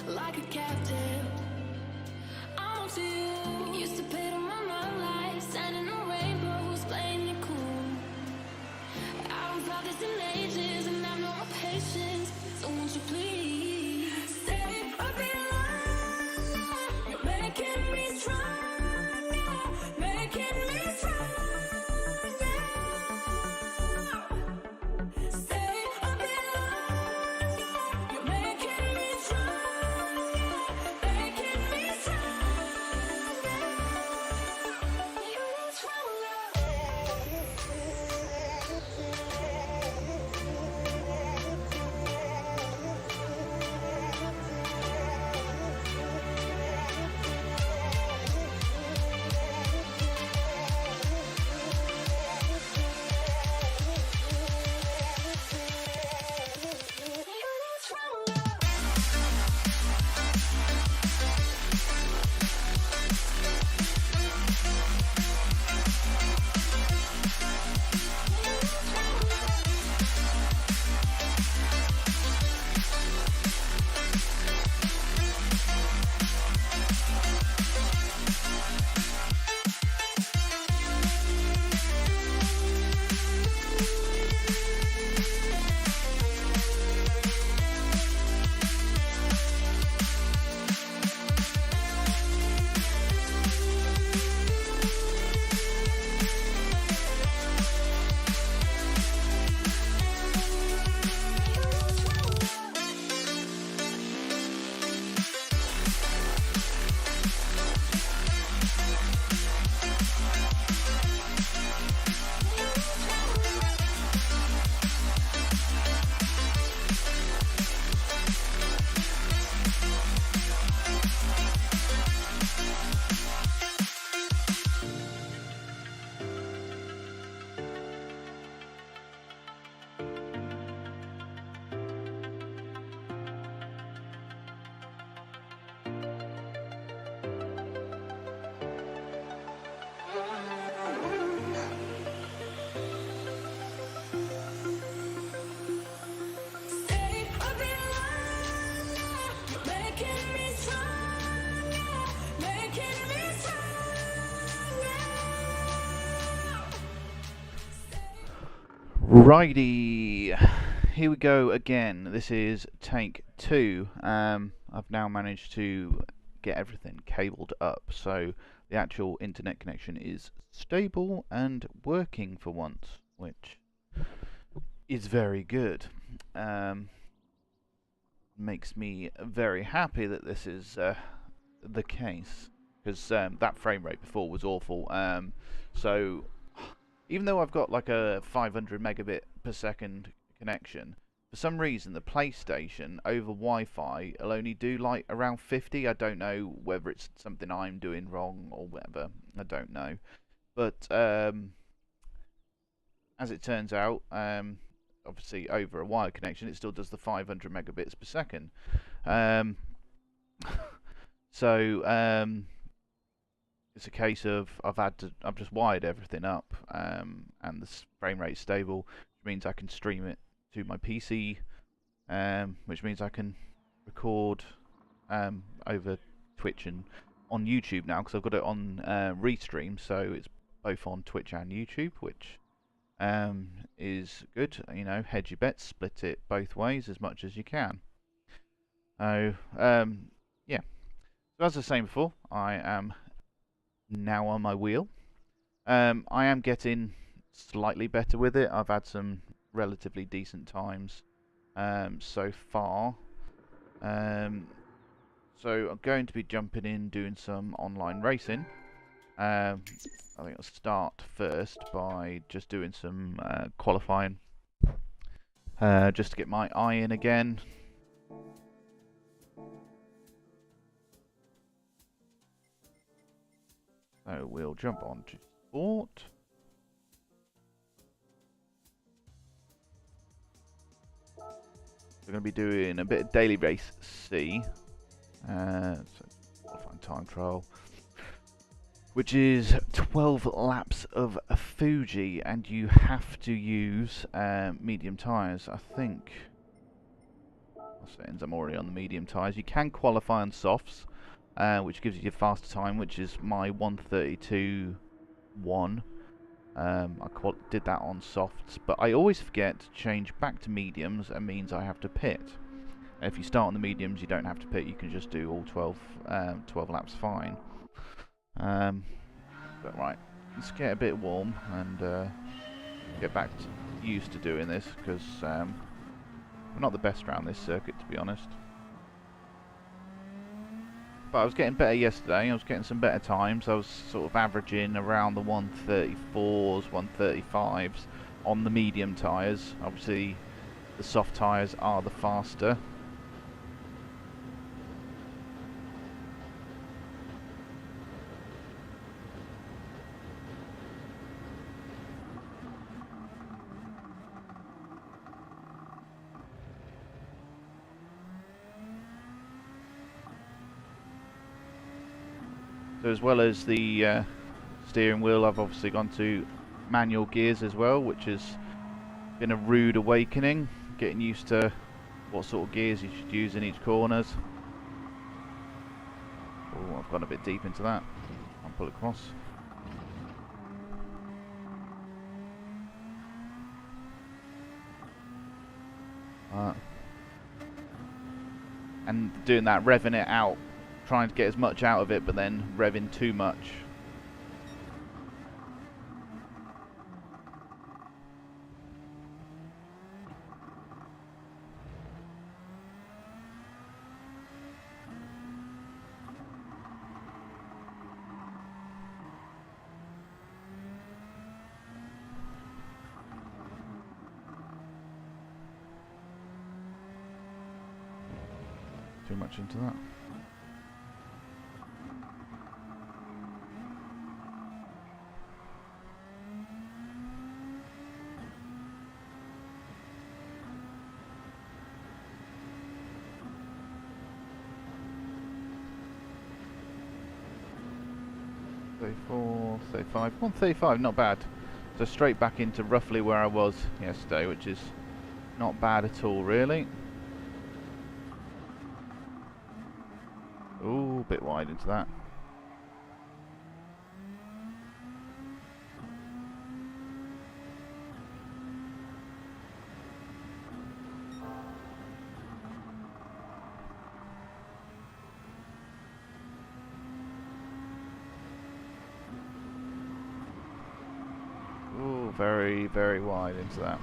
like a captive. I'm up to you. Used to pay to my mind like standing on rainbows, playing it cool. I haven't felt this in ages, and I've no more patience. So won't you please stay a bit longer? You're making me stronger, making me stronger. Stay a bit longer. You're making me stronger, making me stronger. You need stronger. Stay a bit longer. You're making me stronger, making me stronger. Righty, here we go again. This is take 2. I've now managed to get everything cabled up, so the actual internet connection is stable and working for once, which is very good. Makes me very happy that this is the case, because that frame rate before was awful. So even though I've got like a 500 megabit per second connection, for some reason the PlayStation over Wi-Fi will only do like around 50. I don't know whether it's something I'm doing wrong or whatever. I don't know. But as it turns out, obviously over a wired connection it still does the 500 megabits per second. So it's a case of I've just wired everything up, and the frame rate's stable, which means I can stream it to my PC, which means I can record over Twitch and on YouTube now, because I've got it on Restream, so it's both on Twitch and YouTube, which is good. You know, hedge your bets, split it both ways as much as you can. So yeah. So as I was saying before, I am now on my wheel. I am getting slightly better with it. I've had some relatively decent times so far. So I'm going to be jumping in, doing some online racing. I think I'll start first by just doing some qualifying, just to get my eye in again. So we'll jump on to sport. We're going to be doing a bit of daily race C. So qualifying time trial, which is 12 laps of a Fuji, and you have to use medium tyres. I think settings. I'm already on the medium tyres. You can qualify on softs, which gives you a faster time, which is my 1:32.1. I did that on softs, but I always forget to change back to mediums. It means I have to pit. If you start on the mediums, you don't have to pit. You can just do all 12 laps fine. But right, let's get a bit warm and get back used to doing this, because we're not the best around this circuit, to be honest. But I was getting better yesterday. I was getting some better times. I was sort of averaging around the 1:34s, 1:35s on the medium tyres. Obviously, the soft tyres are the faster. So as well as the steering wheel, I've obviously gone to manual gears as well, which has been a rude awakening, getting used to what sort of gears you should use in each corners. Oh, I've gone a bit deep into that. I'll pull across. And doing that, revving it out, trying to get as much out of it, but then revving too much. Too much into that. .34, 35, 1:35, not bad. So straight back into roughly where I was yesterday, which is not bad at all, really. Ooh, a bit wide into that. Ooh, very, very wide into that.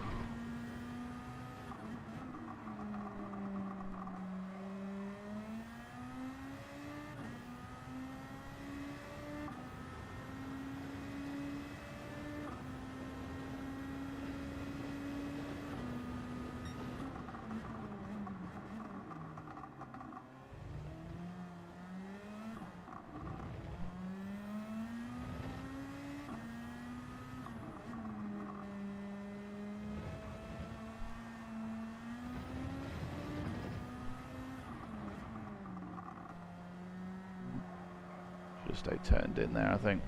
Should stay turned in there, I think.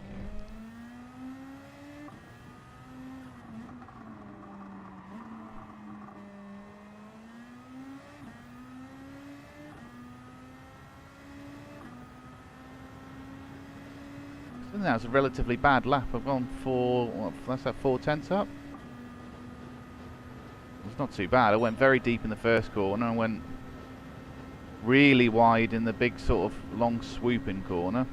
I think that was a relatively bad lap. I've gone that's that 4/10 up. It's not too bad. I went very deep in the first corner. I went really wide in the big sort of long swooping corner.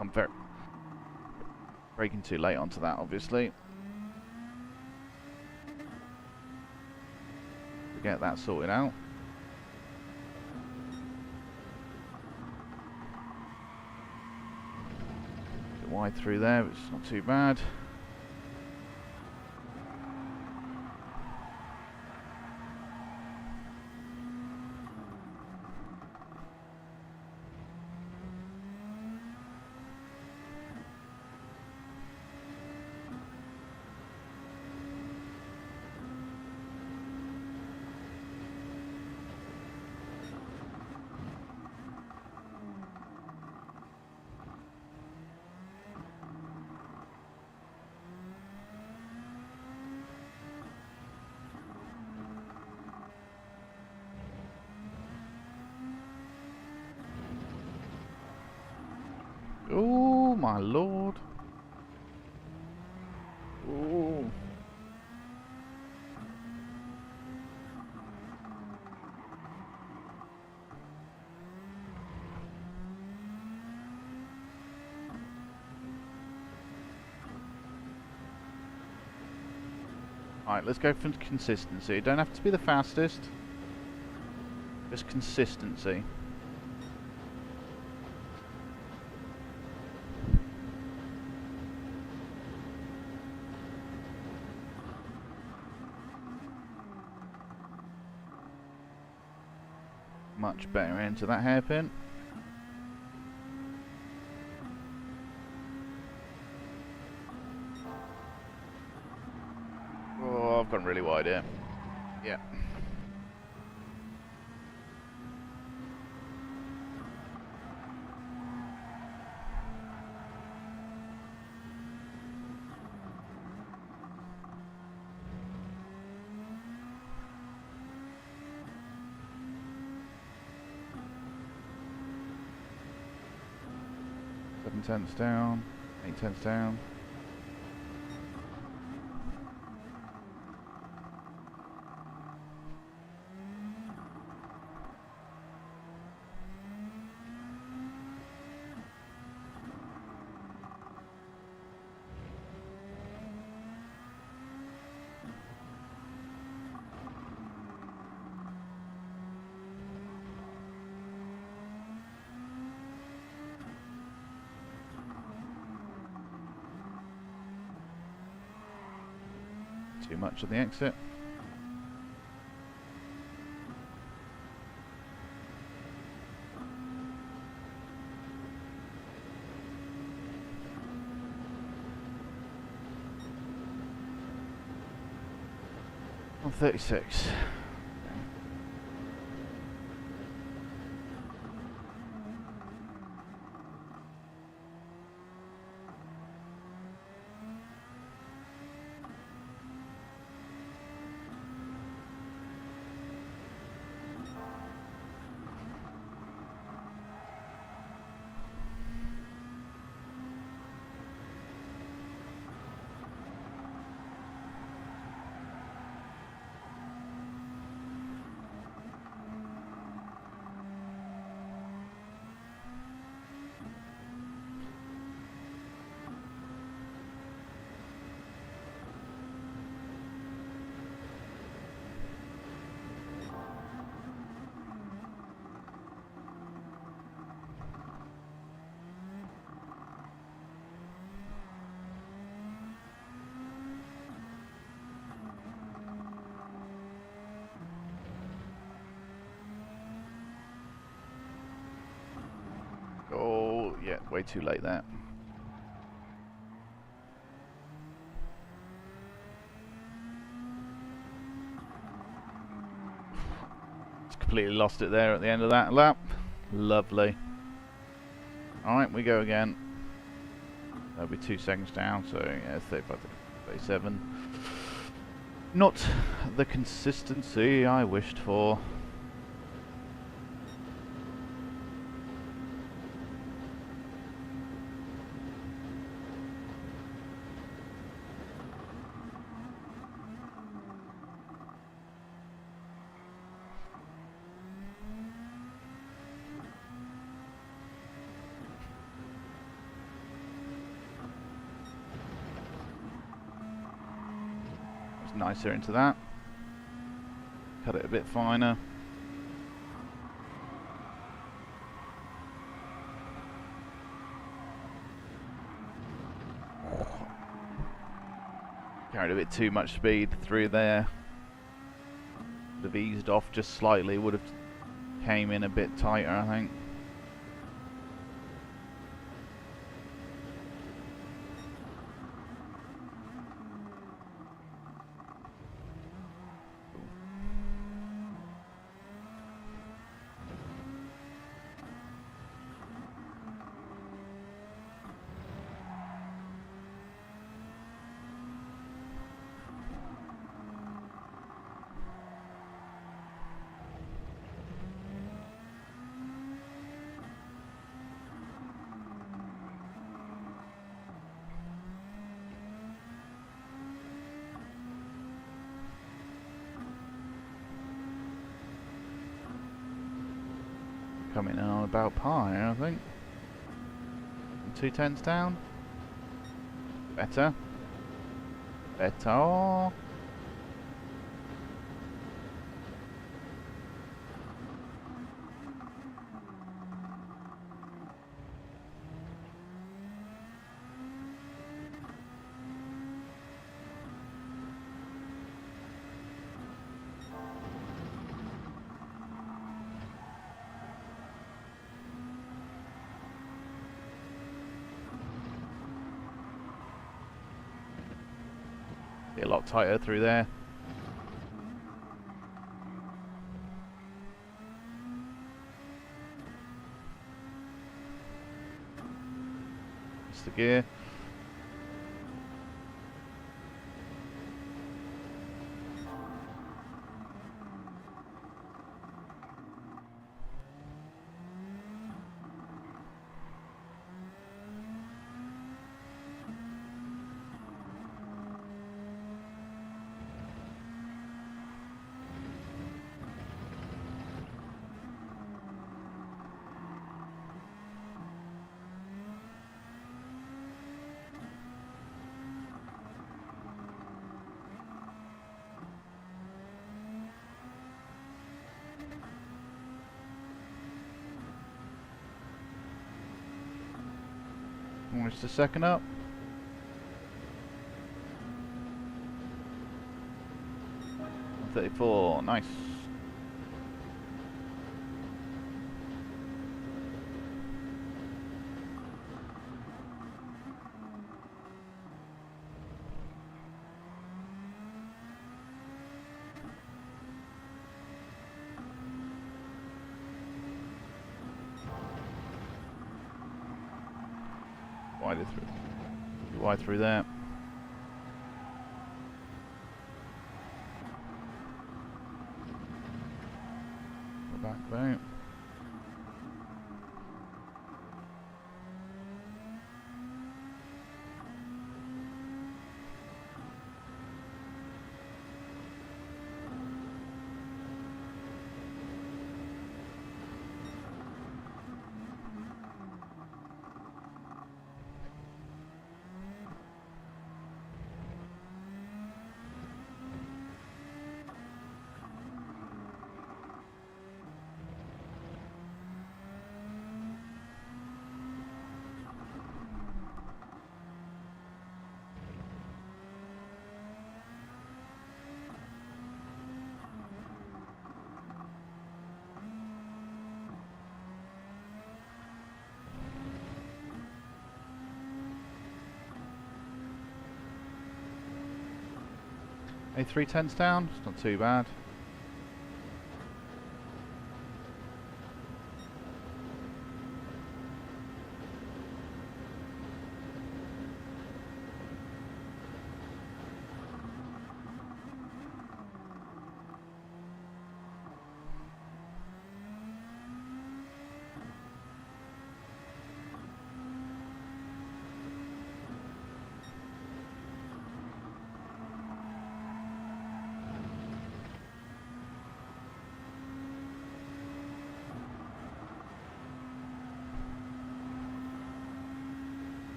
I'm braking too late onto that, obviously. To get that sorted out. Bit wide through there, but it's not too bad. Oh my lord. Oh. Alright, let's go for consistency. Don't have to be the fastest. Just consistency. Much better into that hairpin. Oh, I've gone really wide here. Yeah. Seven tenths down, 8 tenths down. Too much of the exit. On 36. Oh, yeah, way too late there. Just completely lost it there at the end of that lap. Lovely. Alright, we go again. That'll be 2 seconds down, so yeah, 35 to 37. Not the consistency I wished for. Nicer into that. Cut it a bit finer. Carried a bit too much speed through there. Would have eased off just slightly. Would have came in a bit tighter, I think. Coming in on about par here, I think. 2 tenths down. Better. Better. Be a lot tighter through there. It's the gear. Almost a second up. 34, nice. Wider through. Wide through there. Go back about. A 3 tenths down, it's not too bad.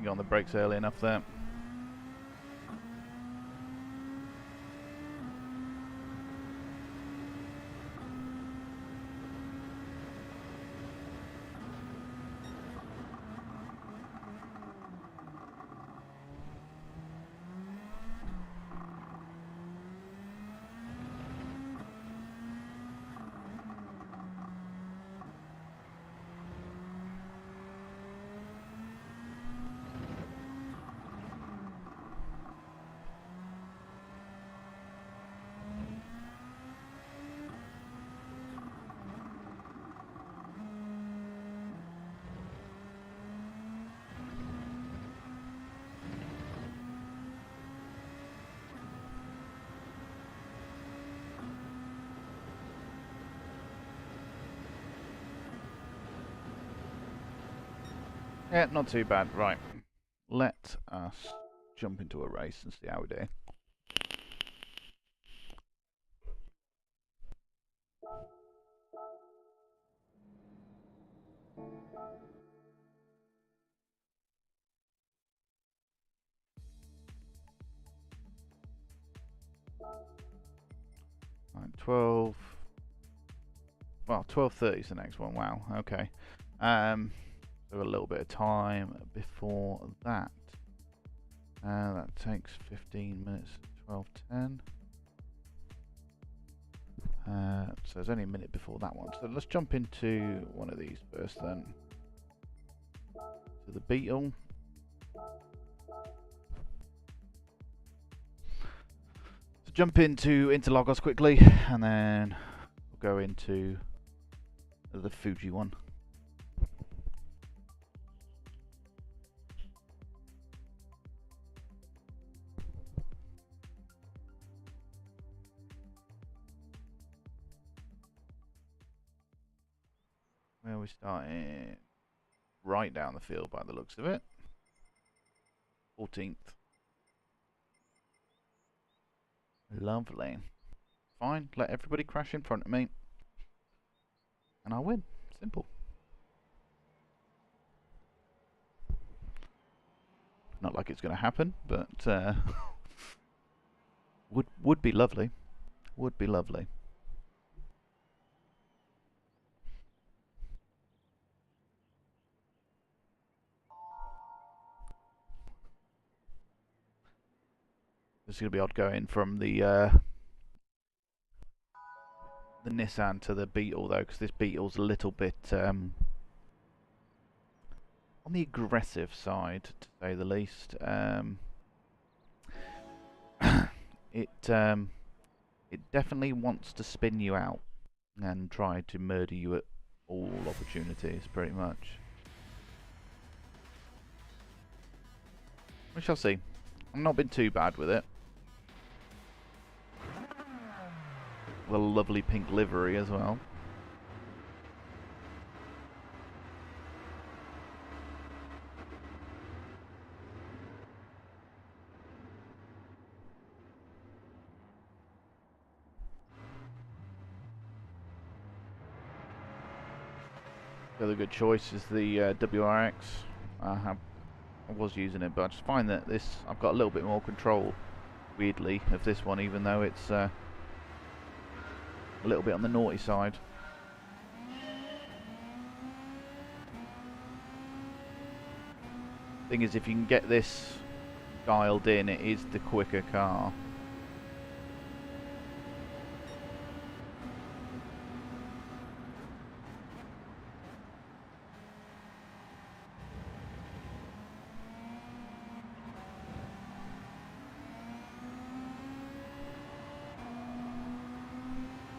Get on the brakes early enough there. Yeah, not too bad. Right. Let us jump into a race and see how we do. 12. Well, 12:30 is the next one. Wow. Okay. So a little bit of time before that. That takes 15 minutes. 12:10. So there's only a minute before that one. So let's jump into one of these first then. To the Beetle. So jump into Lagos quickly, and then we'll go into the Fuji one. Where are we starting? Right down the field by the looks of it. 14th. Lovely. Fine, let everybody crash in front of me. And I'll win. Simple. Not like it's going to happen, but would be lovely. Would be lovely. It's going to be odd going from the Nissan to the Beetle though, because this Beetle's a little bit on the aggressive side, to say the least. It definitely wants to spin you out and try to murder you at all opportunities, pretty much. We shall see. I've not been too bad with it. The lovely pink livery as well. The other good choice is the WRX. I was using it, but I just find that I've got a little bit more control, weirdly, of this one, even though it's a little bit on the naughty side. Thing is, if you can get this dialed in, it is the quicker car.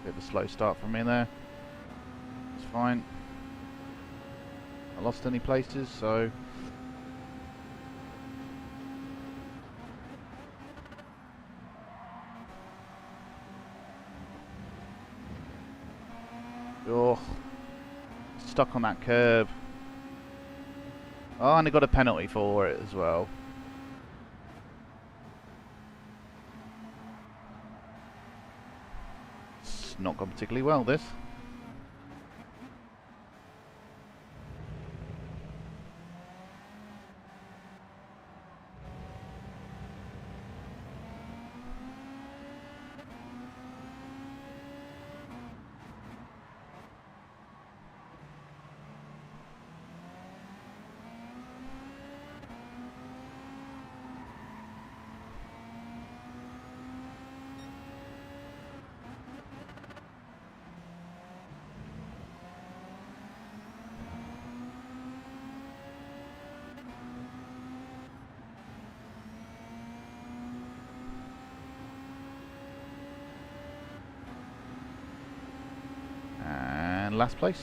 Bit of a slow start from me there. It's fine. I lost any places, so oh, stuck on that curb. Oh, and I got a penalty for it as well. It's not gone particularly well, this. And last place.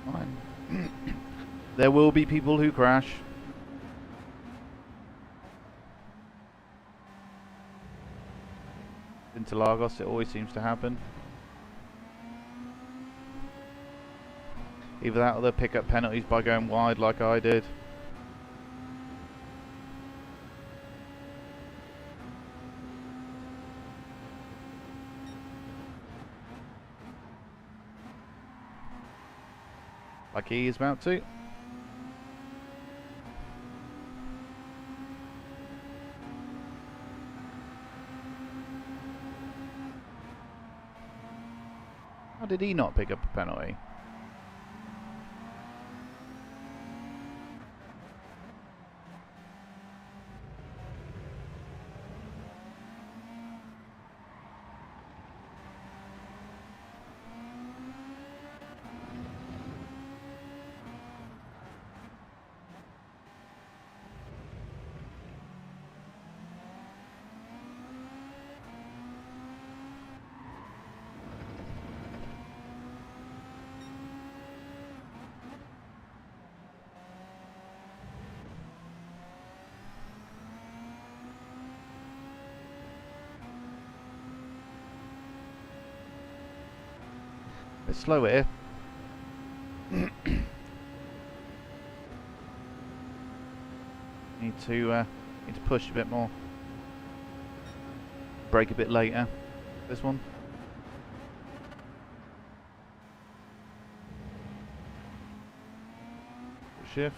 Fine. There will be people who crash. Into Lagos, it always seems to happen. Either that or they pick up penalties by going wide like I did. Like he is about to. How did he not pick up a penalty? Bit slow here. Need to push a bit more. Brake a bit later. This one. Shift.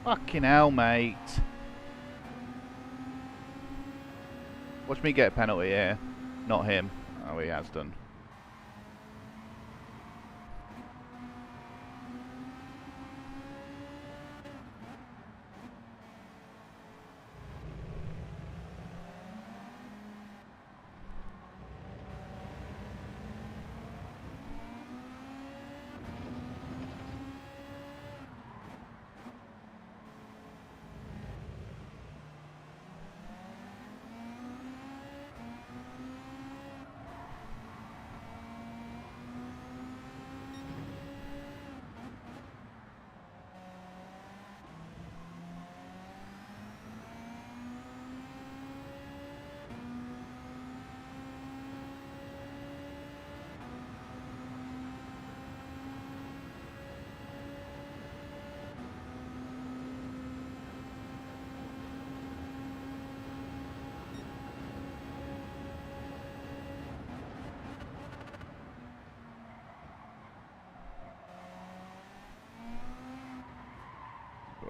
Fucking hell, mate. Watch me get a penalty here. Not him. Oh, he has done.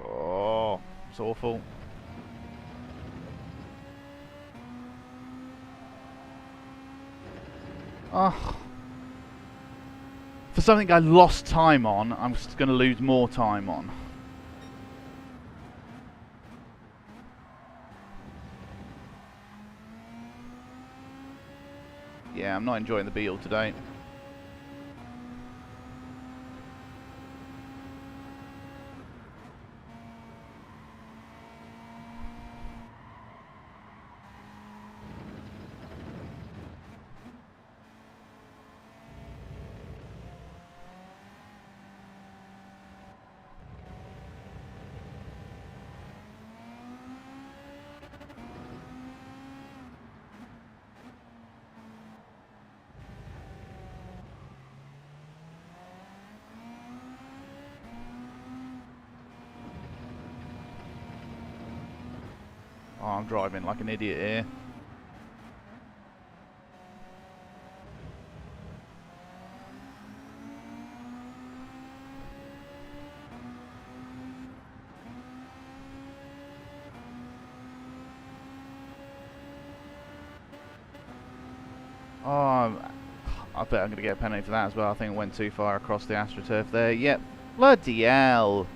Oh, it's awful. Oh. For something I lost time on, I'm just going to lose more time on. Yeah, I'm not enjoying the Beetle today. Oh, I'm driving like an idiot here. Oh, I bet I'm going to get a penalty for that as well. I think it went too far across the AstroTurf there. Yep. Bloody hell.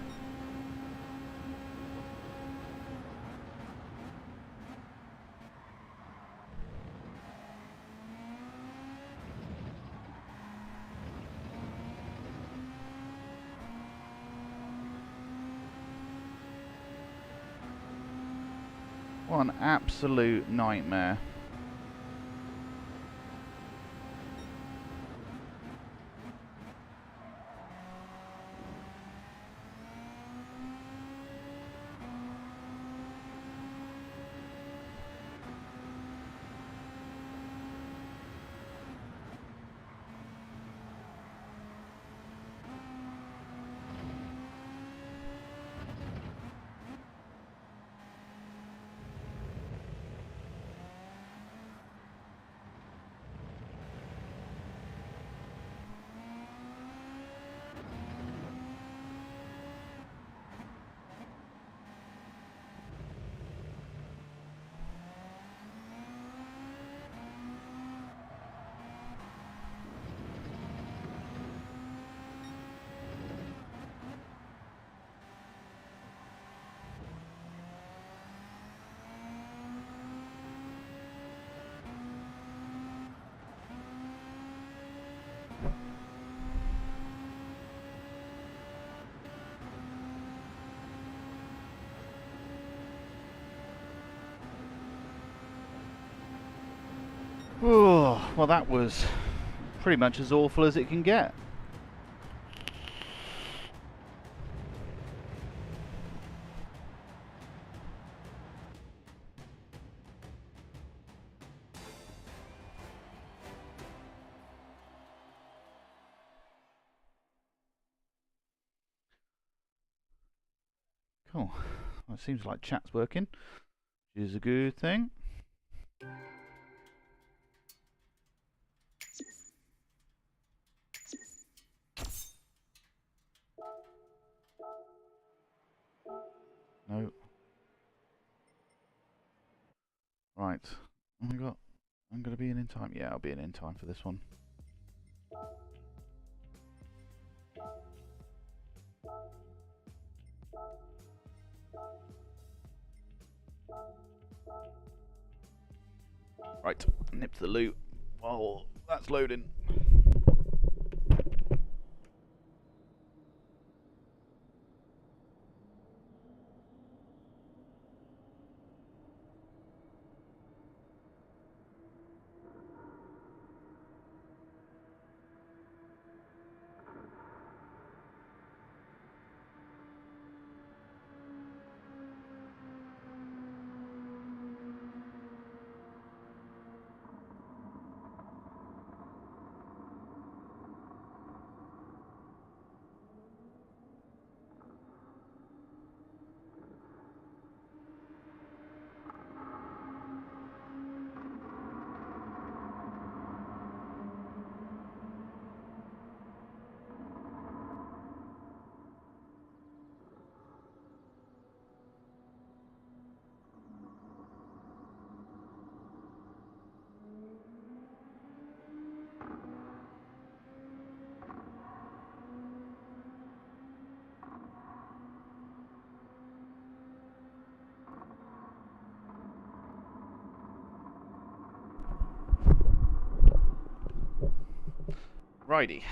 What an absolute nightmare. Oh, well, that was pretty much as awful as it can get. Cool. Well, it seems like chat's working, which is a good thing. No. Right. Oh my god. I'm going to be in time. Yeah, I'll be in time for this one. Right, nip to the loot while that's loading. Righty.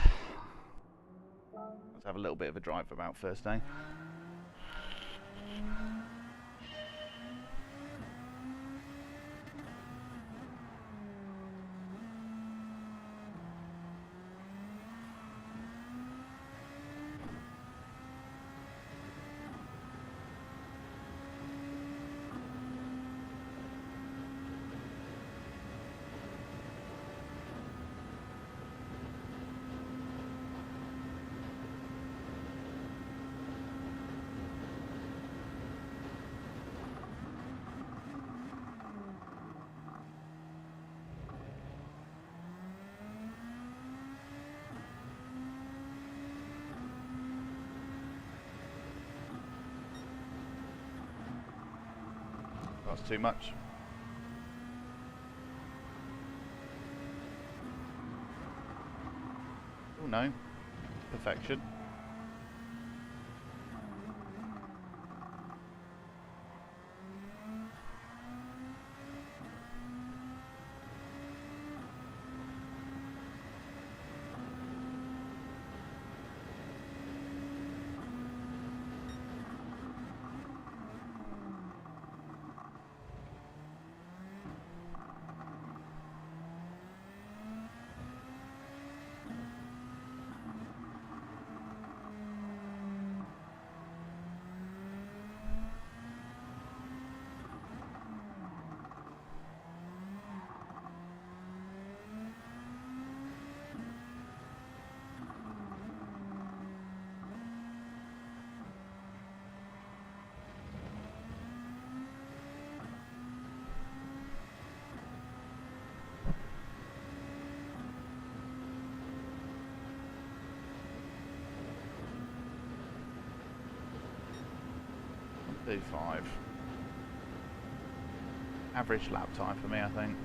Let's have a little bit of a drive about first, eh? That's too much. Oh no. Perfection. Do 5. Average lap time for me, I think.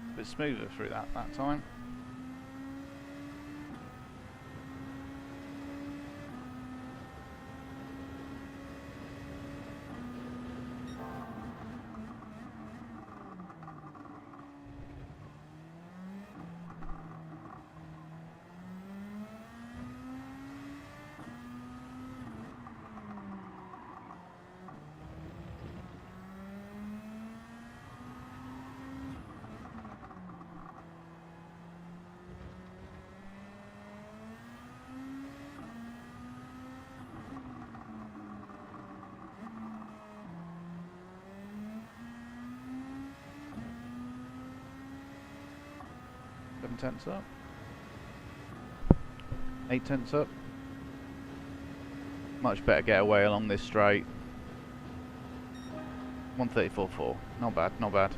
A bit smoother through that time. Seven tenths up. 8 tenths up. Much better getaway along this straight. 134.4. Not bad, not bad.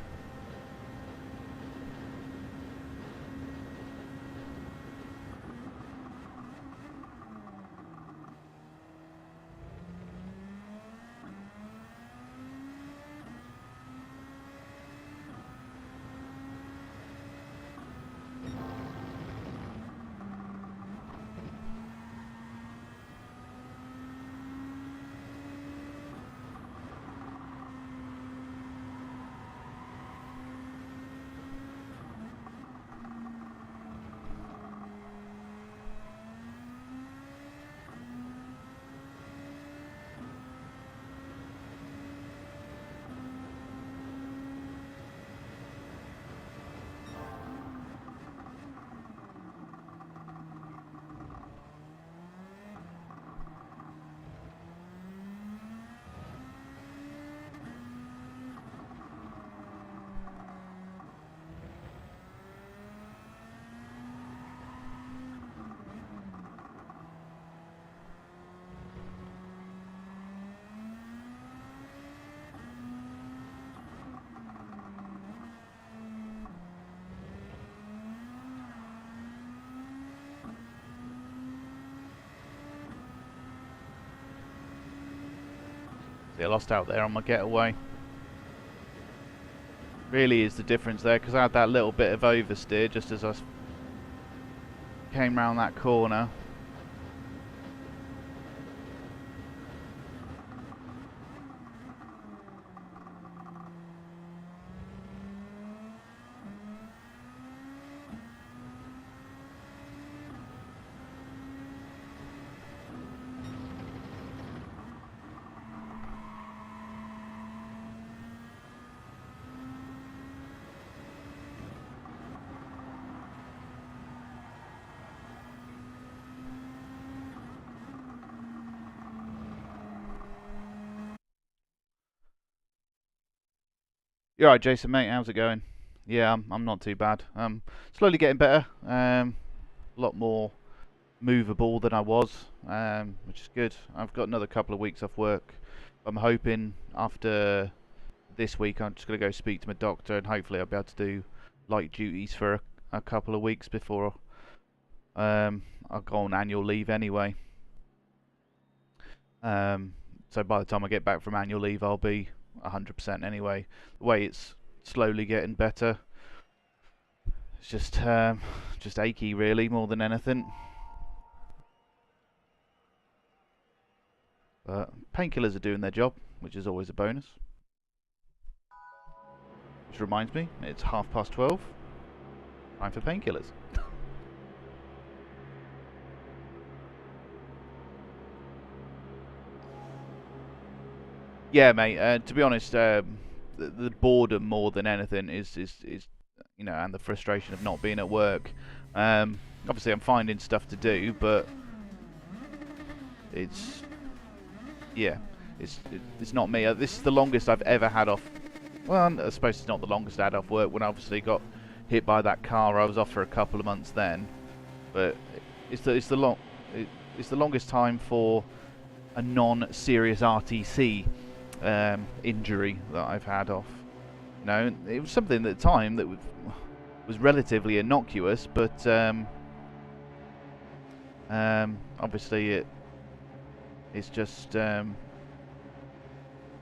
See, I lost out there on my getaway. Really is the difference there, because I had that little bit of oversteer just as I came round that corner. You're right, Jason, mate. How's it going? Yeah, I'm not too bad. Slowly getting better. A lot more movable than I was, which is good. I've got another couple of weeks off work. I'm hoping after this week I'm just going to go speak to my doctor, and hopefully I'll be able to do light duties for a couple of weeks before I'll go on annual leave anyway. So by the time I get back from annual leave, I'll be 100% anyway. The way it's slowly getting better, it's just achy really, more than anything. But painkillers are doing their job, which is always a bonus. Which reminds me, it's 12:30. Time for painkillers. Yeah, mate. To be honest, the boredom more than anything is you know, and the frustration of not being at work. Obviously, I'm finding stuff to do, but it's yeah, it's not me. This is the longest I've ever had off. Well, I suppose it's not the longest I had off work. When I obviously got hit by that car, I was off for a couple of months then. But it's the longest time for a non-serious RTC injury that I've had off. You know, it was something at the time that was relatively innocuous, but obviously it's just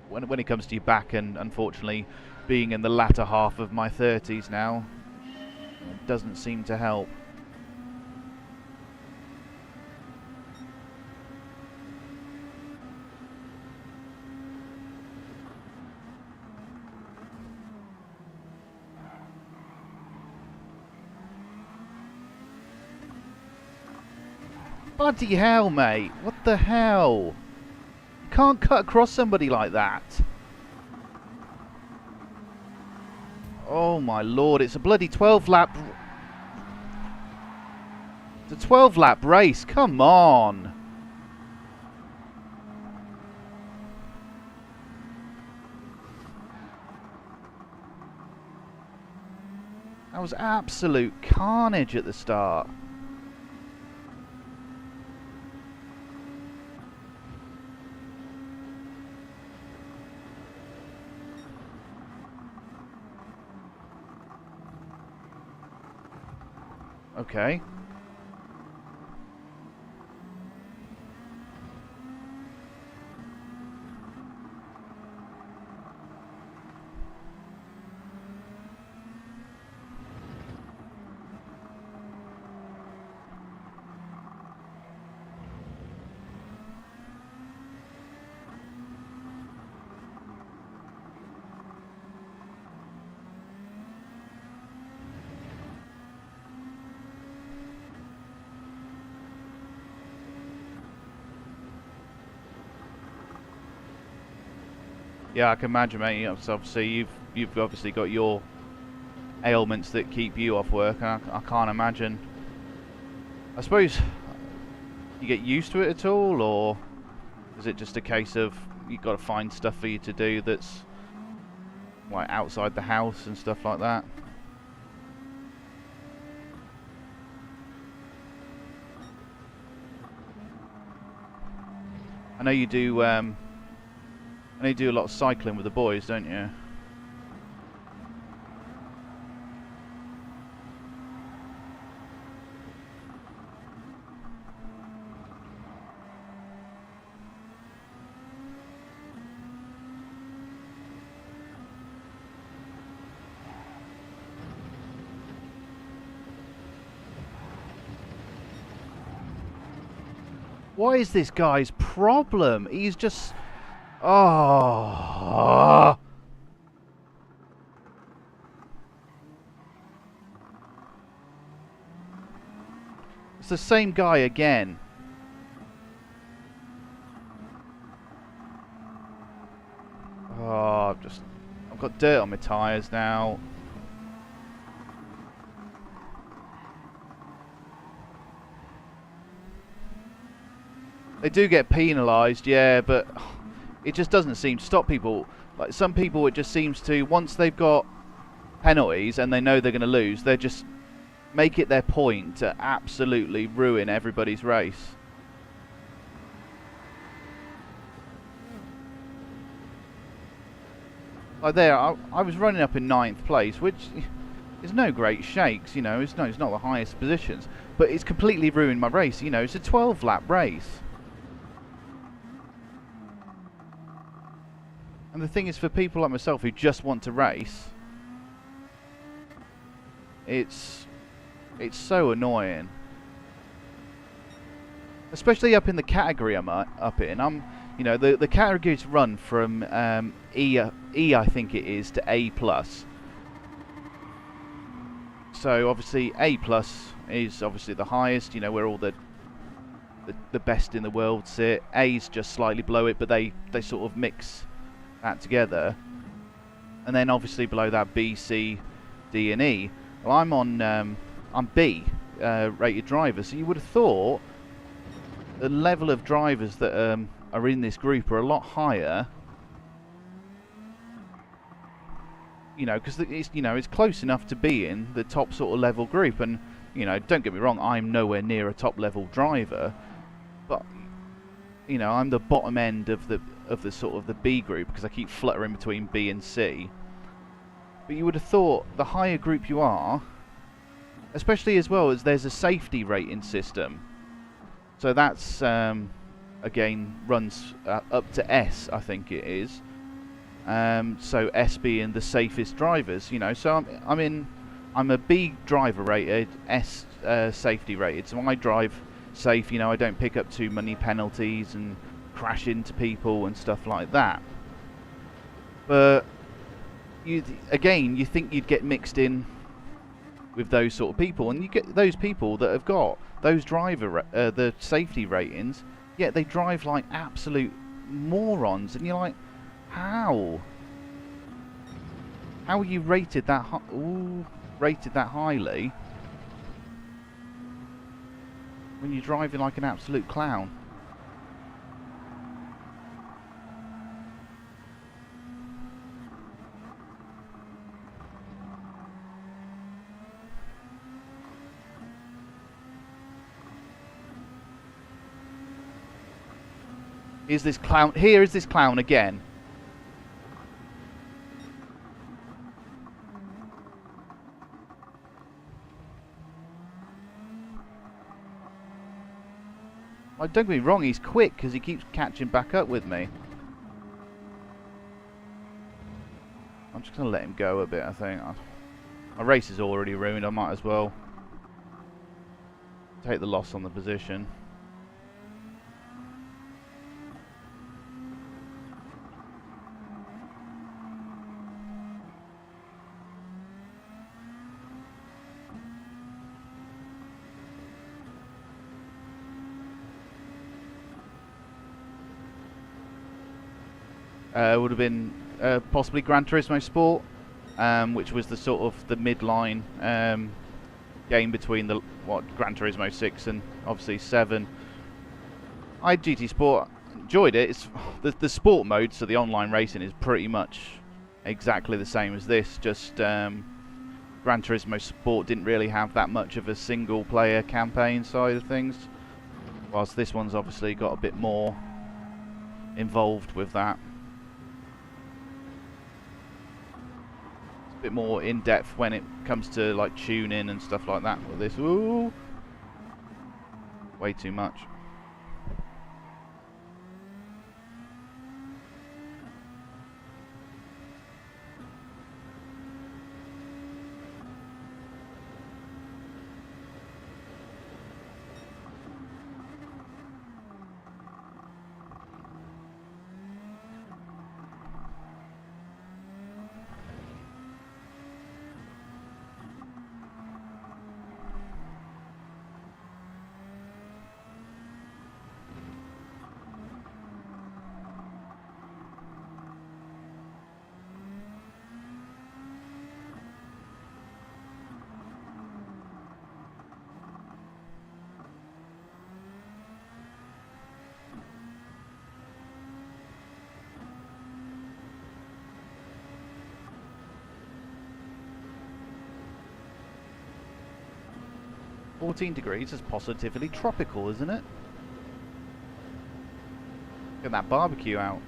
when it comes to your back, and unfortunately being in the latter half of my 30s now, it doesn't seem to help. Bloody hell, mate. What the hell? You can't cut across somebody like that. Oh my lord, it's a bloody 12-lap... It's a 12-lap race, come on! That was absolute carnage at the start. Okay. Yeah, I can imagine, mate. So obviously, you've obviously got your ailments that keep you off work, and I can't imagine. I suppose you get used to it at all, or is it just a case of you've got to find stuff for you to do that's like outside the house and stuff like that? I know you do. I know you do a lot of cycling with the boys, don't you? What is this guy's problem? He's just... Oh... It's the same guy again. Oh, I've got dirt on my tyres now. They do get penalised, yeah, but it just doesn't seem to stop people. Like some people, it just seems to, once they've got penalties and they know they're going to lose, they just make it their point to absolutely ruin everybody's race. Like there, I was running up in 9th place, which is no great shakes, you know, it's not the highest positions, but it's completely ruined my race, you know, it's a 12-lap race. And the thing is, for people like myself who just want to race, it's so annoying. Especially up in the category I'm up in. You know, the categories run from E I think it is, to A+. So obviously A+ is obviously the highest, you know, where all the best in the world sit. A's just slightly below it, but they sort of mix that together. And then obviously below that, B, C, D and E. Well, I'm B rated driver, so you would have thought the level of drivers that are in this group are a lot higher, you know, because it's close enough to be in the top sort of level group. And you know, don't get me wrong, I'm nowhere near a top level driver, but you know, I'm the bottom end of the sort of the B group, because I keep fluttering between B and C. But you would have thought the higher group you are, especially as well as there's a safety rating system, so that's again runs up to S, I think it is. So S being the safest drivers, you know. So I'm a B driver rated, S safety rated. So I drive safe, you know. I don't pick up too many penalties and crash into people and stuff like that. But you think you'd get mixed in with those sort of people, and you get those people that have got those the safety ratings, yet they drive like absolute morons, and you're like, how are you rated that highly when you're driving like an absolute clown? Here is this clown again. Don't get me wrong, he's quick because he keeps catching back up with me. I'm just going to let him go a bit, I think. My race is already ruined, I might as well take the loss on the position. Would have been possibly Gran Turismo Sport, which was the sort of the midline game between Gran Turismo 6 and obviously 7. I had GT Sport, enjoyed it. It's the sport mode, so the online racing is pretty much exactly the same as this. Just Gran Turismo Sport didn't really have that much of a single player campaign side of things, whilst this one's obviously got a bit more involved with that. Bit more in depth when it comes to like tuning and stuff like that with this. Ooh, way too much. 14 degrees is positively tropical, isn't it? Get that barbecue out.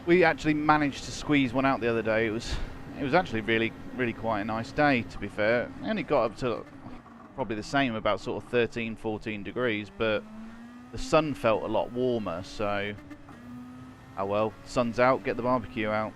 We actually managed to squeeze one out the other day. It was actually really quite a nice day, to be fair. I only got up to probably the same, about sort of 13, 14 degrees, but the sun felt a lot warmer, so oh well, sun's out, get the barbecue out.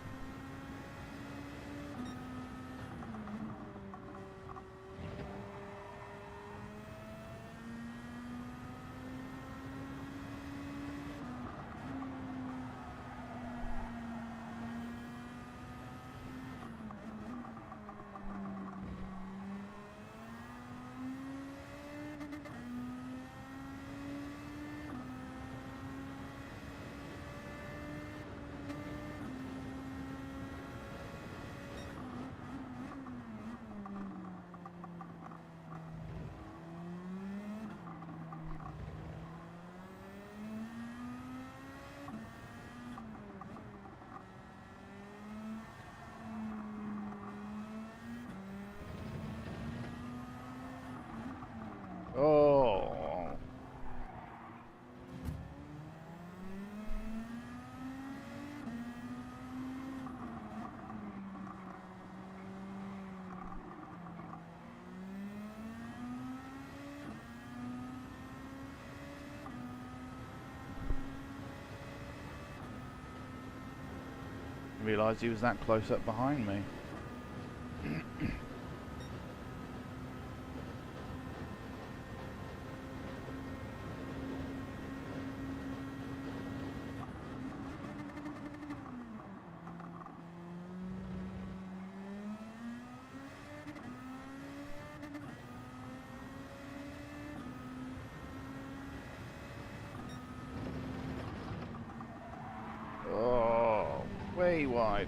Oh. Realised he was that close up behind me. Oh, way wide.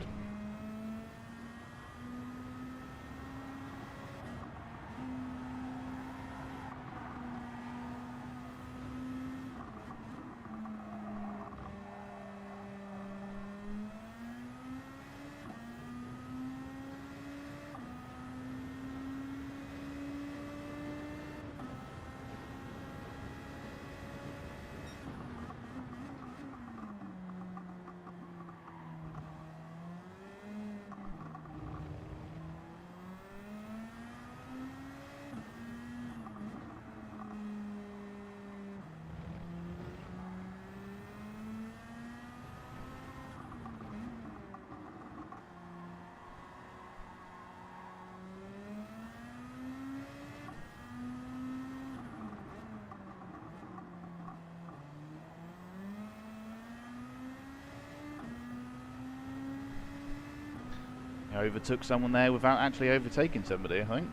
I overtook someone there without actually overtaking somebody, I think.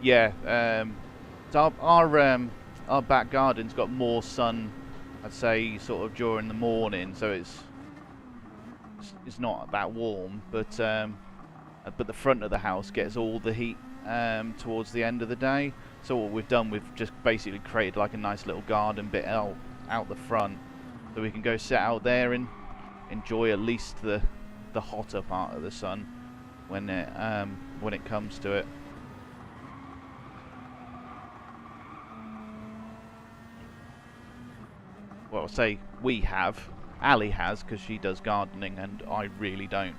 Yeah, so our back garden's got more sun I'd say sort of during the morning, so it's not that warm, but the front of the house gets all the heat towards the end of the day. So what we've done, we've just basically created like a nice little garden bit out the front, so we can go sit out there and enjoy at least the hotter part of the sun when it comes to it. Well, I'll say we have. Ali has, because she does gardening, and I really don't.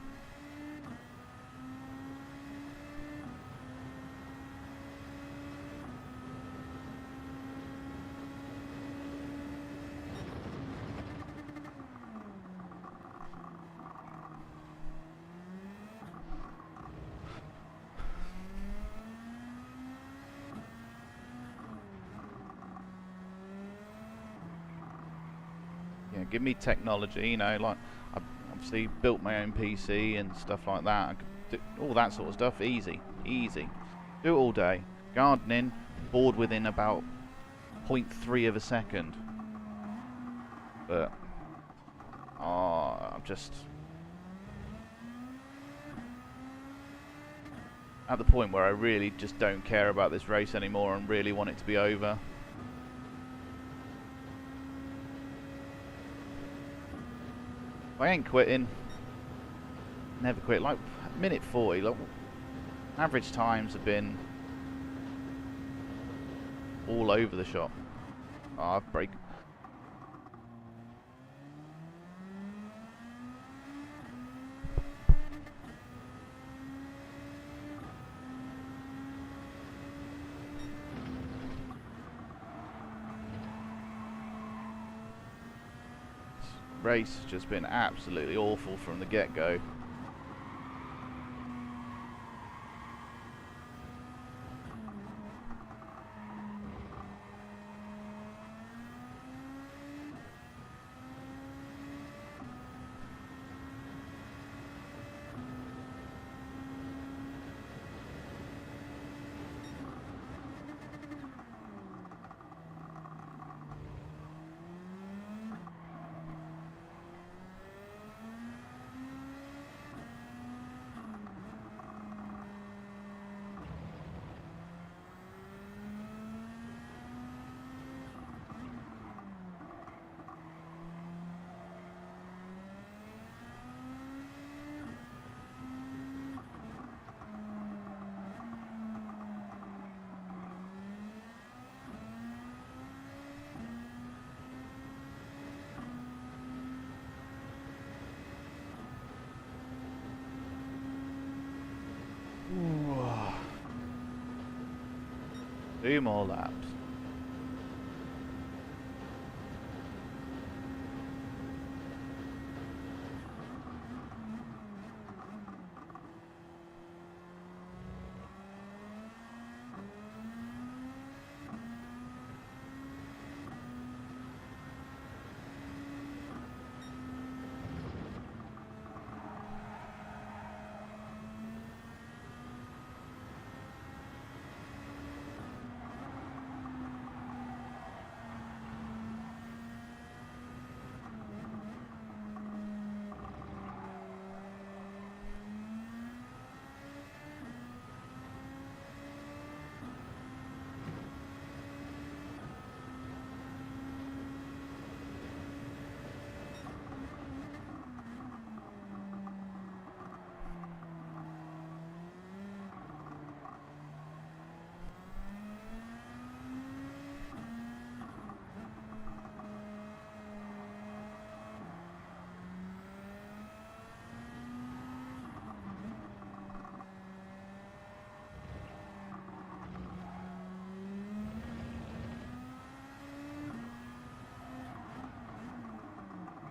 Yeah, give me technology, you know, like I've obviously built my own PC and stuff like that. I could do all that sort of stuff, easy, easy. Do it all day. Gardening, bored within about 0.3 of a second. But I'm just at the point where I really just don't care about this race anymore and really want it to be over. I ain't quitting. Never quit. Like minute 40. Like, average times have been all over the shop. Oh, break. Race has just been absolutely awful from the get-go. Two more laps.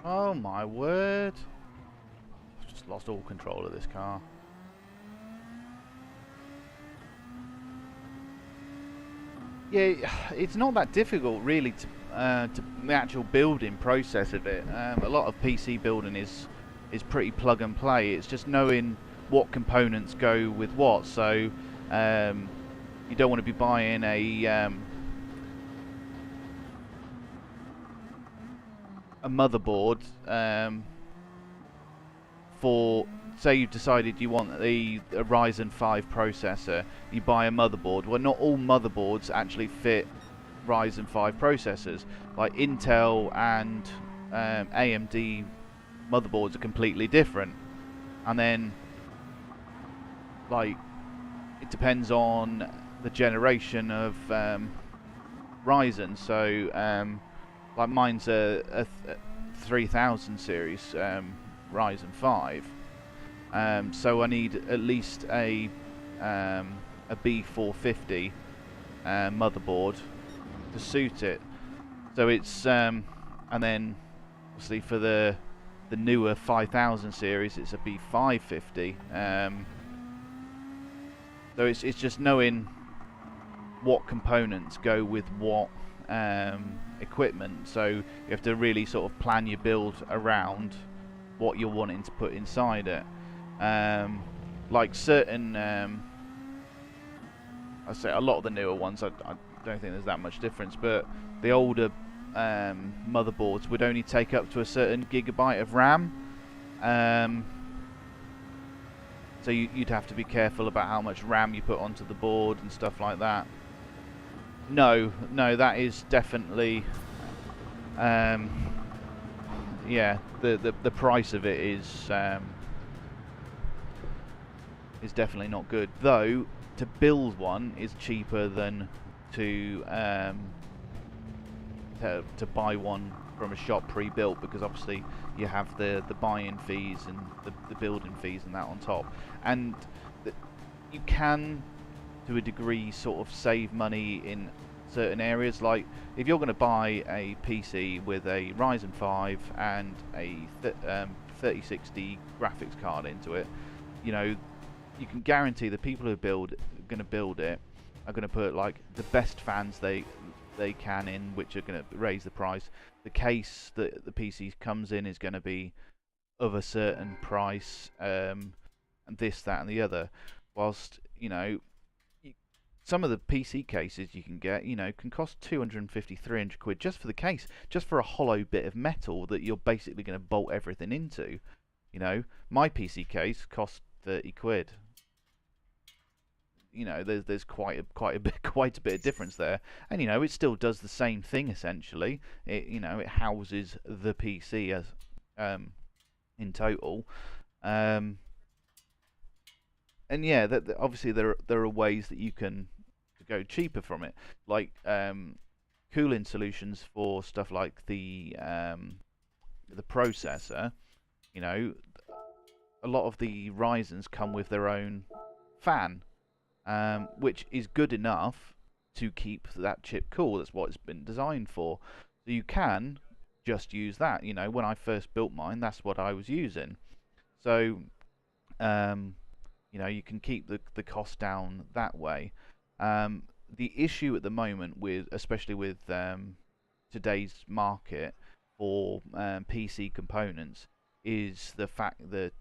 Oh my word. I've just lost all control of this car. Yeah, it's not that difficult really to the actual building process of it. A lot of PC building is pretty plug and play. It's just knowing what components go with what. So you don't want to be buying a a motherboard for, say you've decided you want a Ryzen 5 processor, you buy a motherboard. Well, not all motherboards actually fit Ryzen 5 processors. Like Intel and AMD motherboards are completely different. And then, like, it depends on the generation of Ryzen. So, like mine's a 3000 series Ryzen 5. So I need at least a B450 motherboard to suit it. So it's and then obviously for the newer 5000 series, it's a B550. So it's just knowing what components go with what equipment. So you have to really sort of plan your build around what you're wanting to put inside it. Like certain, I say a lot of the newer ones, I don't think there's that much difference, but the older motherboards would only take up to a certain gigabyte of RAM. So you'd have to be careful about how much RAM you put onto the board and stuff like that. No, that is definitely, yeah, the price of it is definitely not good. Though to build one is cheaper than to buy one from a shop pre-built, because obviously you have the buy-in fees and the building fees and that on top, and you can to a degree sort of save money in certain areas. Like if you're going to buy a PC with a Ryzen 5 and a 3060 graphics card into it, you know, you can guarantee the people who are going to build it are going to put like the best fans they can in, which are going to raise the price. The case that the PC comes in is going to be of a certain price, and this, that, and the other. Whilst, you know, some of the PC cases you can get, you know, can cost 250, 300 quid just for the case, just for a hollow bit of metal that you're basically going to bolt everything into. You know, my PC case cost 30 quid. You know, there's quite a bit of difference there, and you know, it still does the same thing essentially. It, you know, it houses the PC as in total, and yeah, obviously there are ways that you can go cheaper from it, like cooling solutions for stuff like the processor. You know, a lot of the Ryzens come with their own fan, which is good enough to keep that chip cool. That's what it's been designed for. So you can just use that. You know, when I first built mine, that's what I was using. So, you know, you can keep the cost down that way. The issue at the moment with, especially with today's market for PC components, is the fact that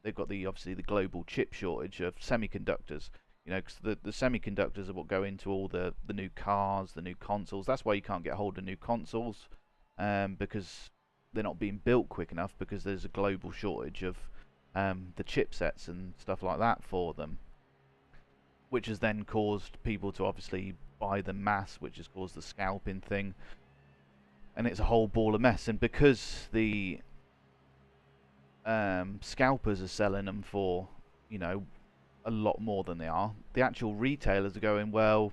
they've got obviously the global chip shortage of semiconductors. You know, 'cause the semiconductors are what go into all the new cars, the new consoles. That's why you can't get hold of new consoles, because they're not being built quick enough, because there's a global shortage of the chipsets and stuff like that for them, which has then caused people to obviously buy them mass, which has caused the scalping thing, and it's a whole ball of mess. And because the scalpers are selling them for, you know, a lot more than they are, the actual retailers are going, well,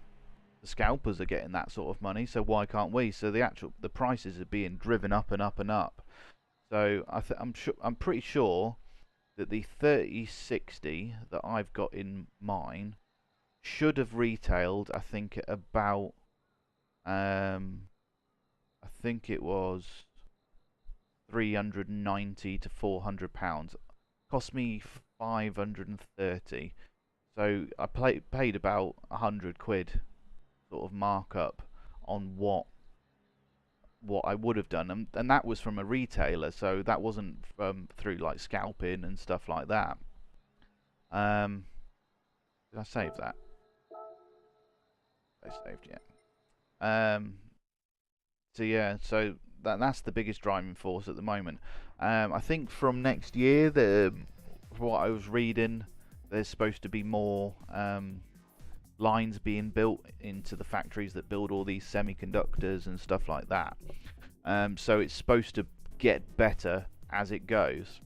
the scalpers are getting that sort of money, so why can't we? So the prices are being driven up and up and up. So I'm pretty sure that the 3060 that I've got in mine should have retailed, I think, at about I think it was 390 to £400. Cost me 530. So I paid about 100 quid sort of markup on what I would have done, and that was from a retailer, so that wasn't through like scalping and stuff like that. Did I save that? I saved, yeah. So yeah, so that's the biggest driving force at the moment. I think from next year, from what I was reading, there's supposed to be more lines being built into the factories that build all these semiconductors and stuff like that. So it's supposed to get better as it goes.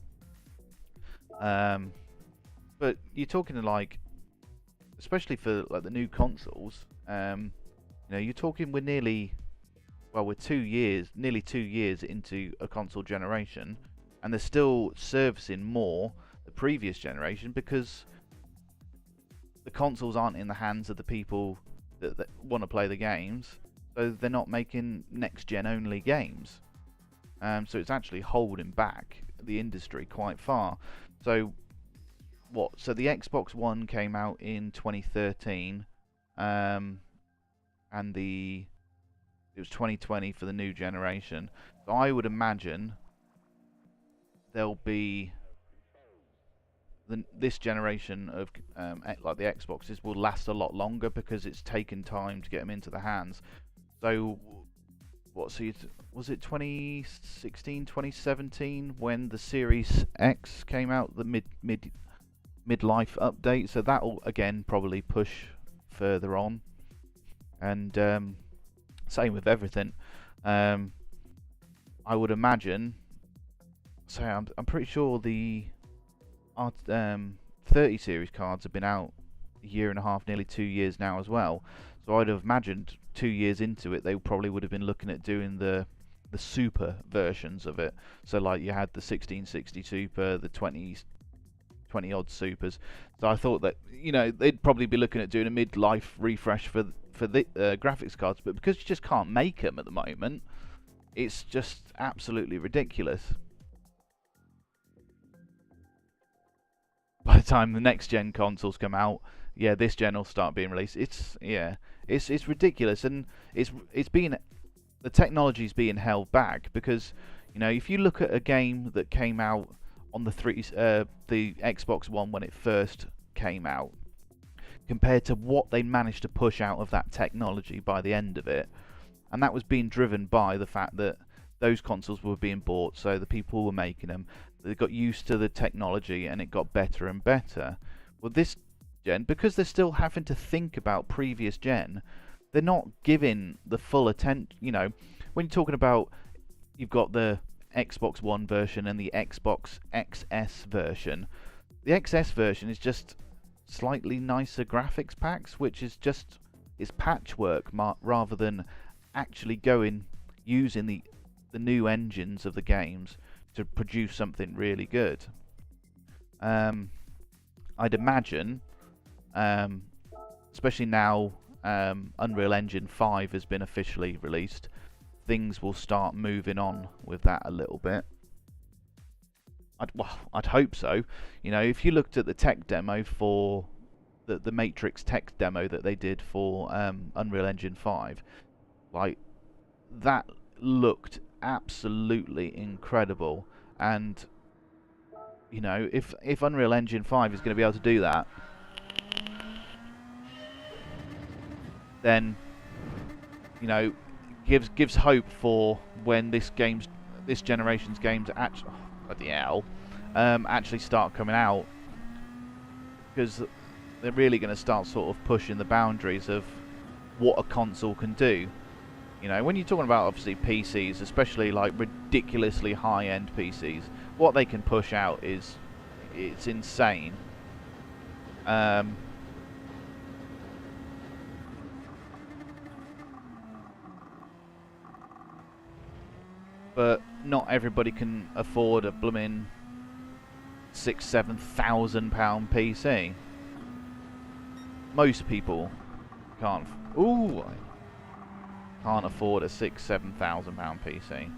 But you're talking like, especially for like the new consoles, you're talking we're 2 years, nearly 2 years into a console generation, and they're still servicing more the previous generation because the consoles aren't in the hands of the people that want to play the games, so they're not making next-gen only games. So it's actually holding back the industry quite far. So So the Xbox One came out in 2013, and it was 2020 for the new generation. So I would imagine there'll be this generation of like the Xboxes will last a lot longer because it's taken time to get them into the hands. So was it 2016, 2017 when the Series X came out, the midlife update? So that'll again probably push further on, and same with everything. I would imagine. So I'm pretty sure the 30 series cards have been out a year and a half, nearly 2 years now as well. So I'd have imagined 2 years into it, they probably would have been looking at doing the super versions of it. So like you had the 1660 Super, the 20 odd Supers. So I thought that they'd probably be looking at doing a midlife refresh for the graphics cards, but because you just can't make them at the moment, it's just absolutely ridiculous. By the time the next gen consoles come out, this gen will start being released. It's ridiculous, and the technology's being held back because if you look at a game that came out on the Xbox One when it first came out, compared to what they managed to push out of that technology by the end of it, and that was being driven by the fact that those consoles were being bought, so the people who were making them, they got used to the technology and it got better and better. Well, this gen, because they're still having to think about previous gen, they're not giving the full attention. When you're talking about, you've got the Xbox One version and the Xbox XS version. The XS version is just slightly nicer graphics packs, which is just patchwork rather than actually using the new engines of the games to produce something really good. I'd imagine, especially now Unreal Engine 5 has been officially released, things will start moving on with that a little bit. I'd hope so. If you looked at the tech demo for the Matrix tech demo that they did for Unreal Engine 5, like, that looked absolutely incredible. And if Unreal Engine 5 is going to be able to do that, then gives hope for when this generation's games actually start coming out, because they're really going to start sort of pushing the boundaries of what a console can do. When you're talking about obviously PCs, especially like ridiculously high-end PCs, what they can push out it's insane. But not everybody can afford a blooming £6,000-7,000 PC. Most people can't. Can't afford a £6,000-7,000 PC.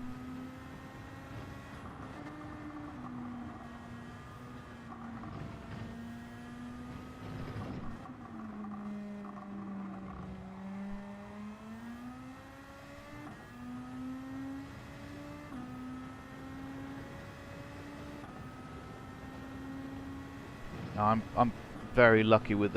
I'm very lucky with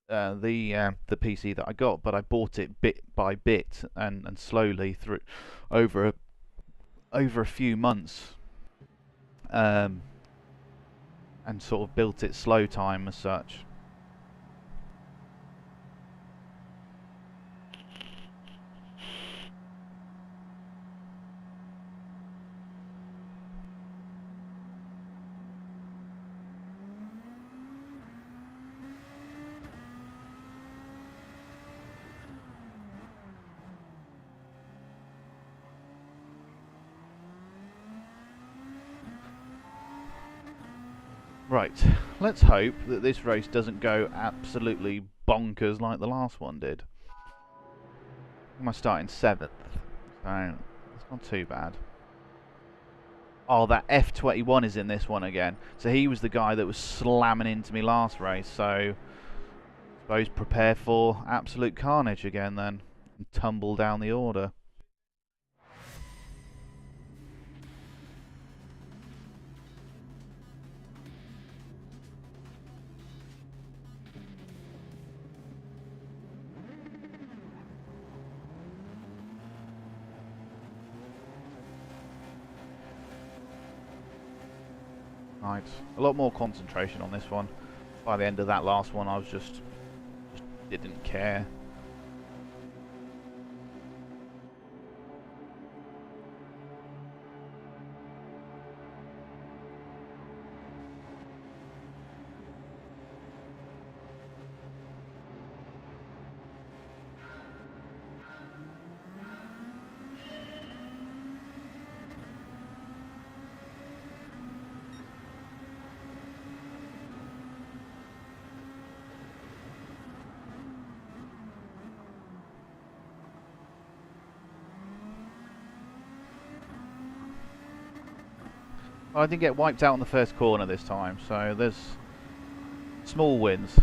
the PC that I got, but I bought it bit by bit and slowly through over a few months, and sort of built it slow time as such. Right, let's hope that this race doesn't go absolutely bonkers like the last one did. I'm starting 7th, so it's not too bad. Oh, that F21 is in this one again. So he was the guy that was slamming into me last race, so I suppose prepare for absolute carnage again then, and tumble down the order. Right, a lot more concentration on this one. By the end of that last one, I was just didn't care. I didn't get wiped out on the first corner this time, so there's small wins.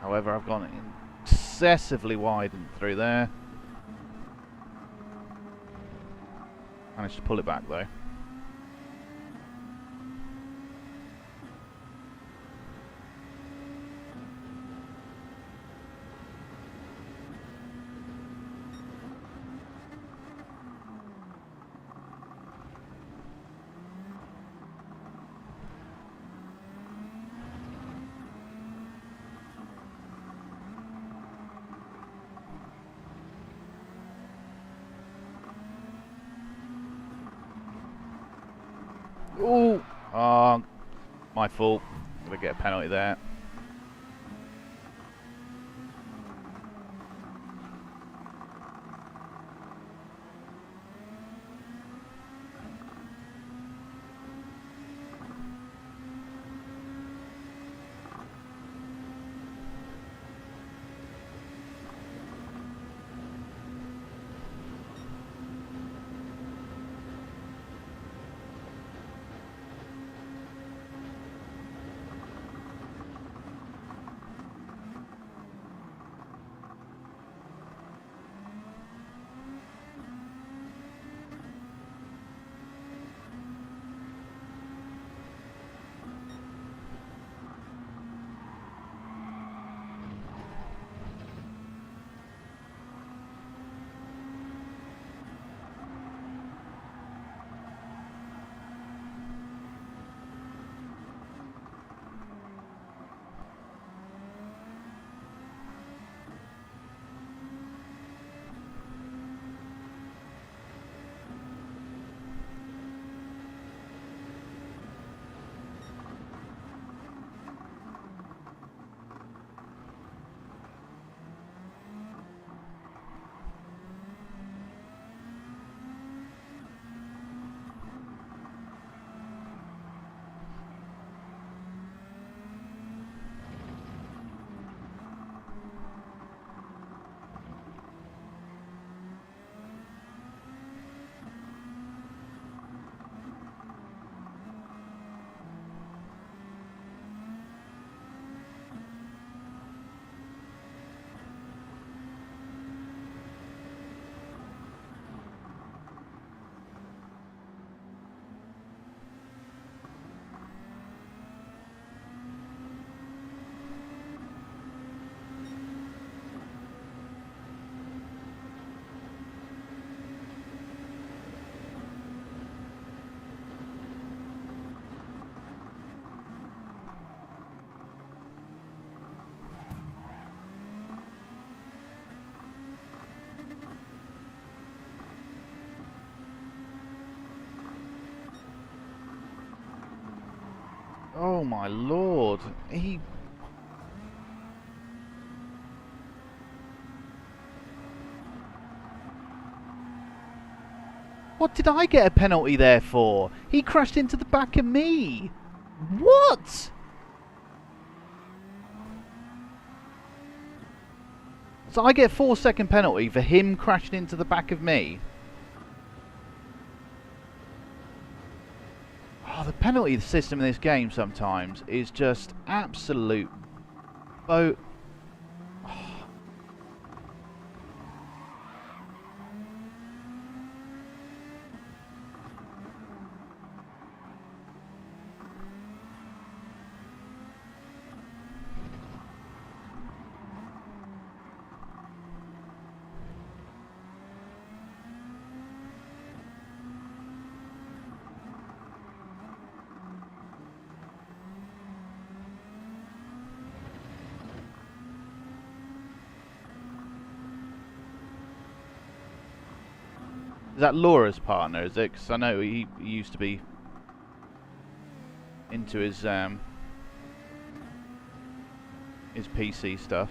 However, I've gone excessively wide through there. Managed to pull it back though. Ooh! Oh, my fault. Gotta get a penalty there. Oh my lord. He... What did I get a penalty there for? He crashed into the back of me. What? So I get a 4-second penalty for him crashing into the back of me. Oh, the penalty system in this game sometimes is just absolute boat. Is that Laura's partner, is it? Because I know he used to be into his PC stuff.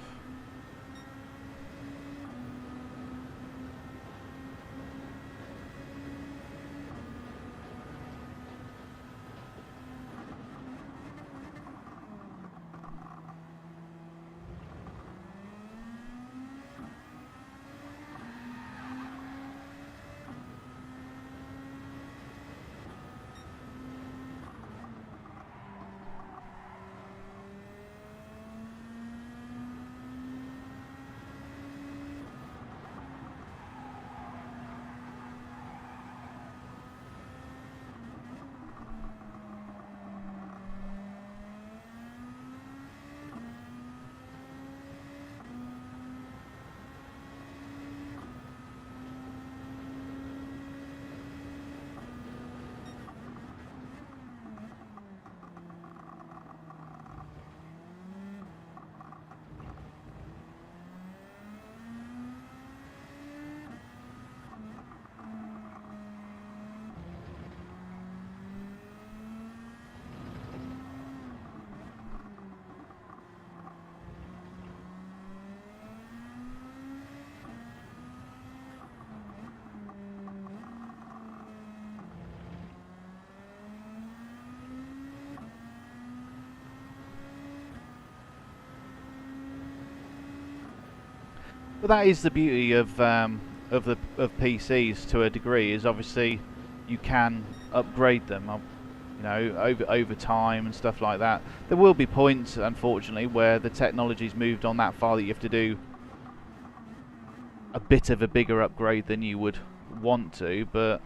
But that is the beauty of PCs to a degree. Is obviously you can upgrade them, you know, over time and stuff like that. There will be points, unfortunately, where the technology's moved on that far that you have to do a bit of a bigger upgrade than you would want to. But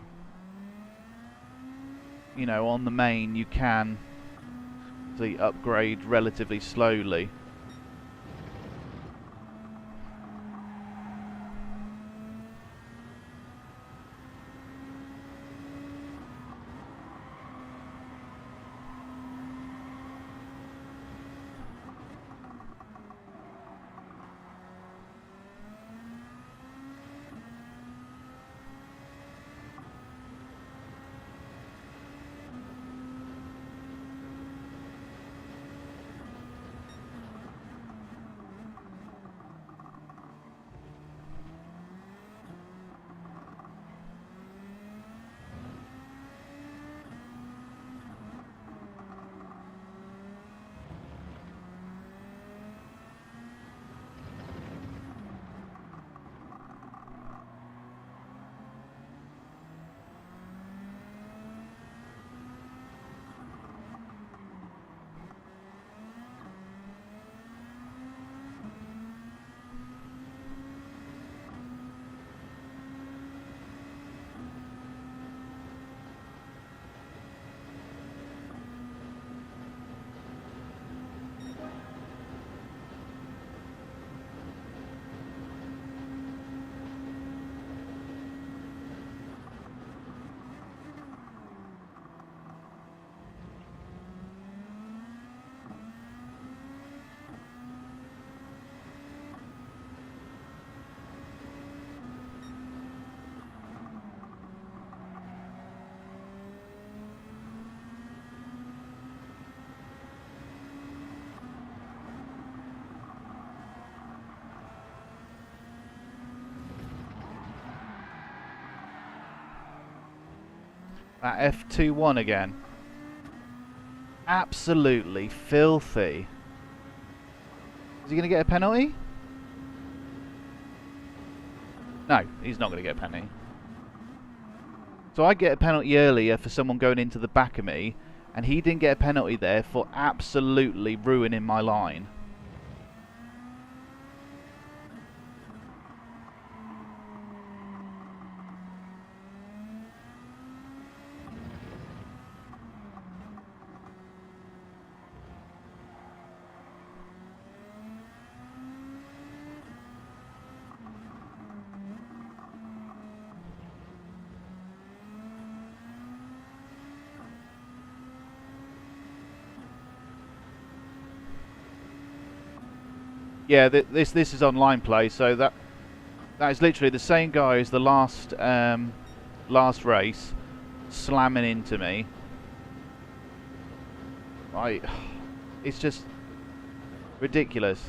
you know, on the main, you can upgrade relatively slowly. That F21 again. Absolutely filthy. Is he going to get a penalty? No, he's not going to get a penalty. So I get a penalty earlier for someone going into the back of me, and he didn't get a penalty there for absolutely ruining my line. Yeah, this is online play, so that is literally the same guy as the last race, slamming into me. Right, it's just ridiculous.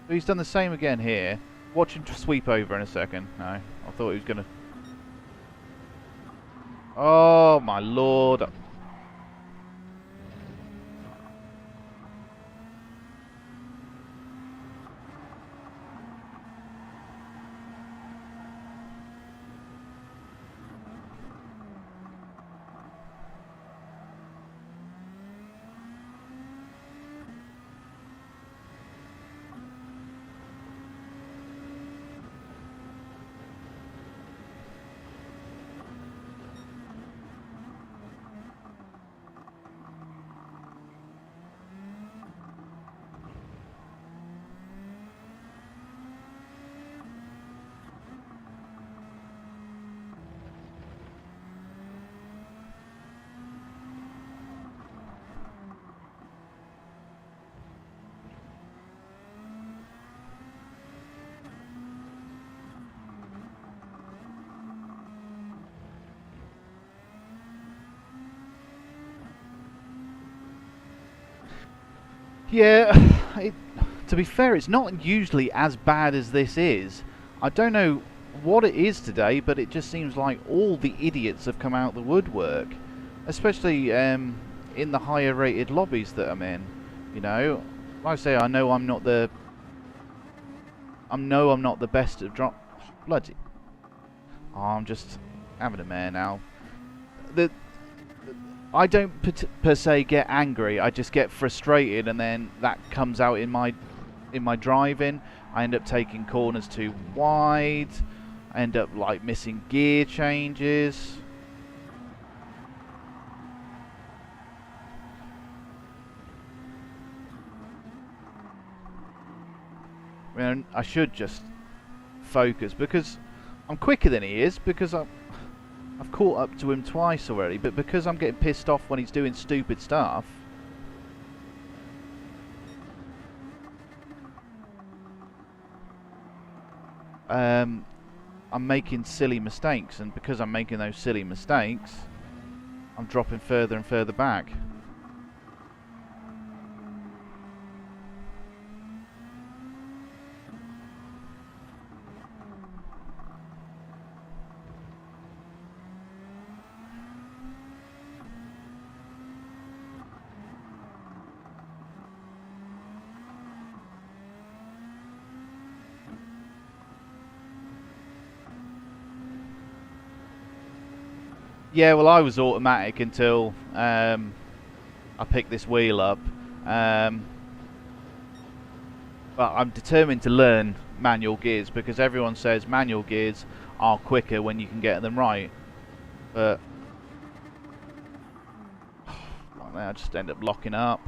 So he's done the same again here. Watch him sweep over in a second. No, I thought he was gonna. Oh my lord. Yeah, to be fair, it's not usually as bad as this is. I don't know what it is today, but it just seems like all the idiots have come out the woodwork, especially in the higher rated lobbies that I'm in. You know, like I say, I know I'm not the best at drop. Bloody, oh, I'm just having a mare now. I don't per se get angry. I just get frustrated, and then that comes out in my driving. I end up taking corners too wide. I end up like missing gear changes. I mean, I should just focus because I'm quicker than he is, because I've caught up to him twice already, but because I'm getting pissed off when he's doing stupid stuff. I'm making silly mistakes, and because I'm making those silly mistakes, I'm dropping further and further back. Yeah, well, I was automatic until I picked this wheel up. But I'm determined to learn manual gears, because everyone says manual gears are quicker when you can get them right. But I just end up locking up.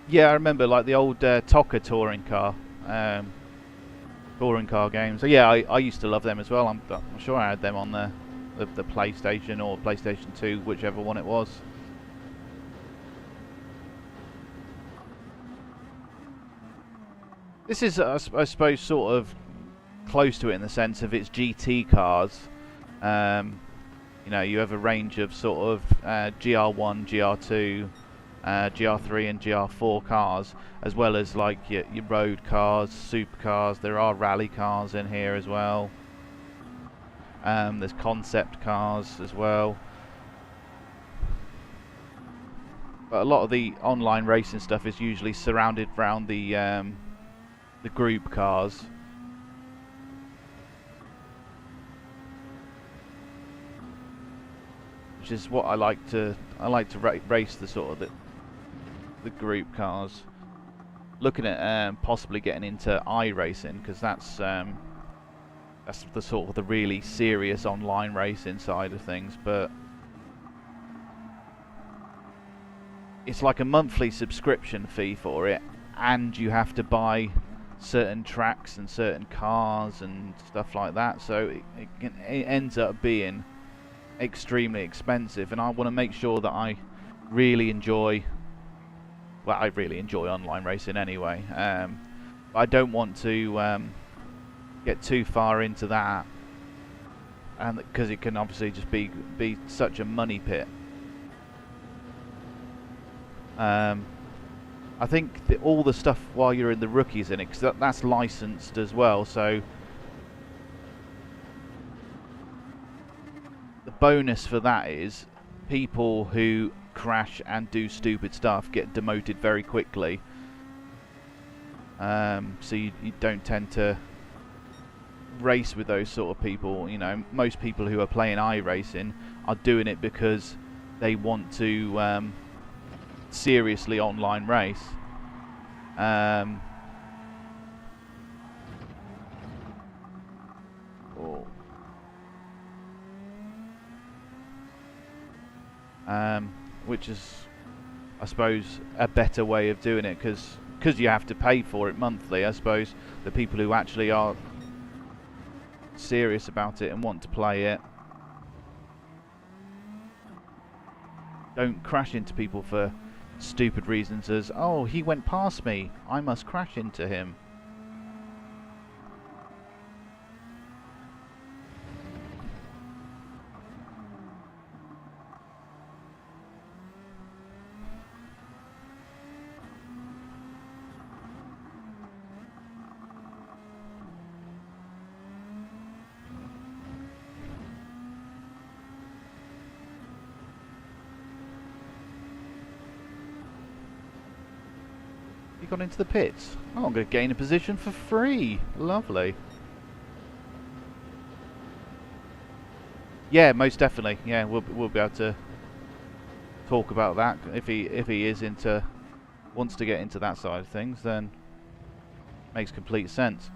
Yeah, I remember like the old Tokka touring car games. So yeah, I used to love them as well. I'm sure I had them on the PlayStation or PlayStation 2, whichever one it was. This is, I suppose, sort of close to it in the sense of it's GT cars. You know, you have a range of sort of GR1, GR2, GR3 and GR4 cars, as well as like your road cars, supercars. There are rally cars in here as well. There's concept cars as well. But a lot of the online racing stuff is usually surrounded around the group cars. Which is what I like to race the sort of the group cars. Looking at possibly getting into iRacing, because that's the sort of the really serious online racing side of things. But it's like a monthly subscription fee for it, and you have to buy certain tracks and certain cars and stuff like that. So it ends up being extremely expensive, and I want to make sure that I really enjoy. Well, I really enjoy online racing anyway. But I don't want to get too far into that, and because it can obviously just be such a money pit. I think all the stuff while you're in the rookies in it, because that's licensed as well. So the bonus for that is people who crash and do stupid stuff get demoted very quickly. So you don't tend to race with those sort of people. You know, most people who are playing iRacing are doing it because they want to seriously online race. Which is, I suppose, a better way of doing it, because you have to pay for it monthly. I suppose the people who actually are serious about it and want to play it don't crash into people for stupid reasons as, oh, he went past me, I must crash into him. Gone into the pits. Oh, I'm going to gain a position for free. Lovely. Yeah, most definitely. Yeah, we'll be able to talk about that if he is wants to get into that side of things. Then makes complete sense.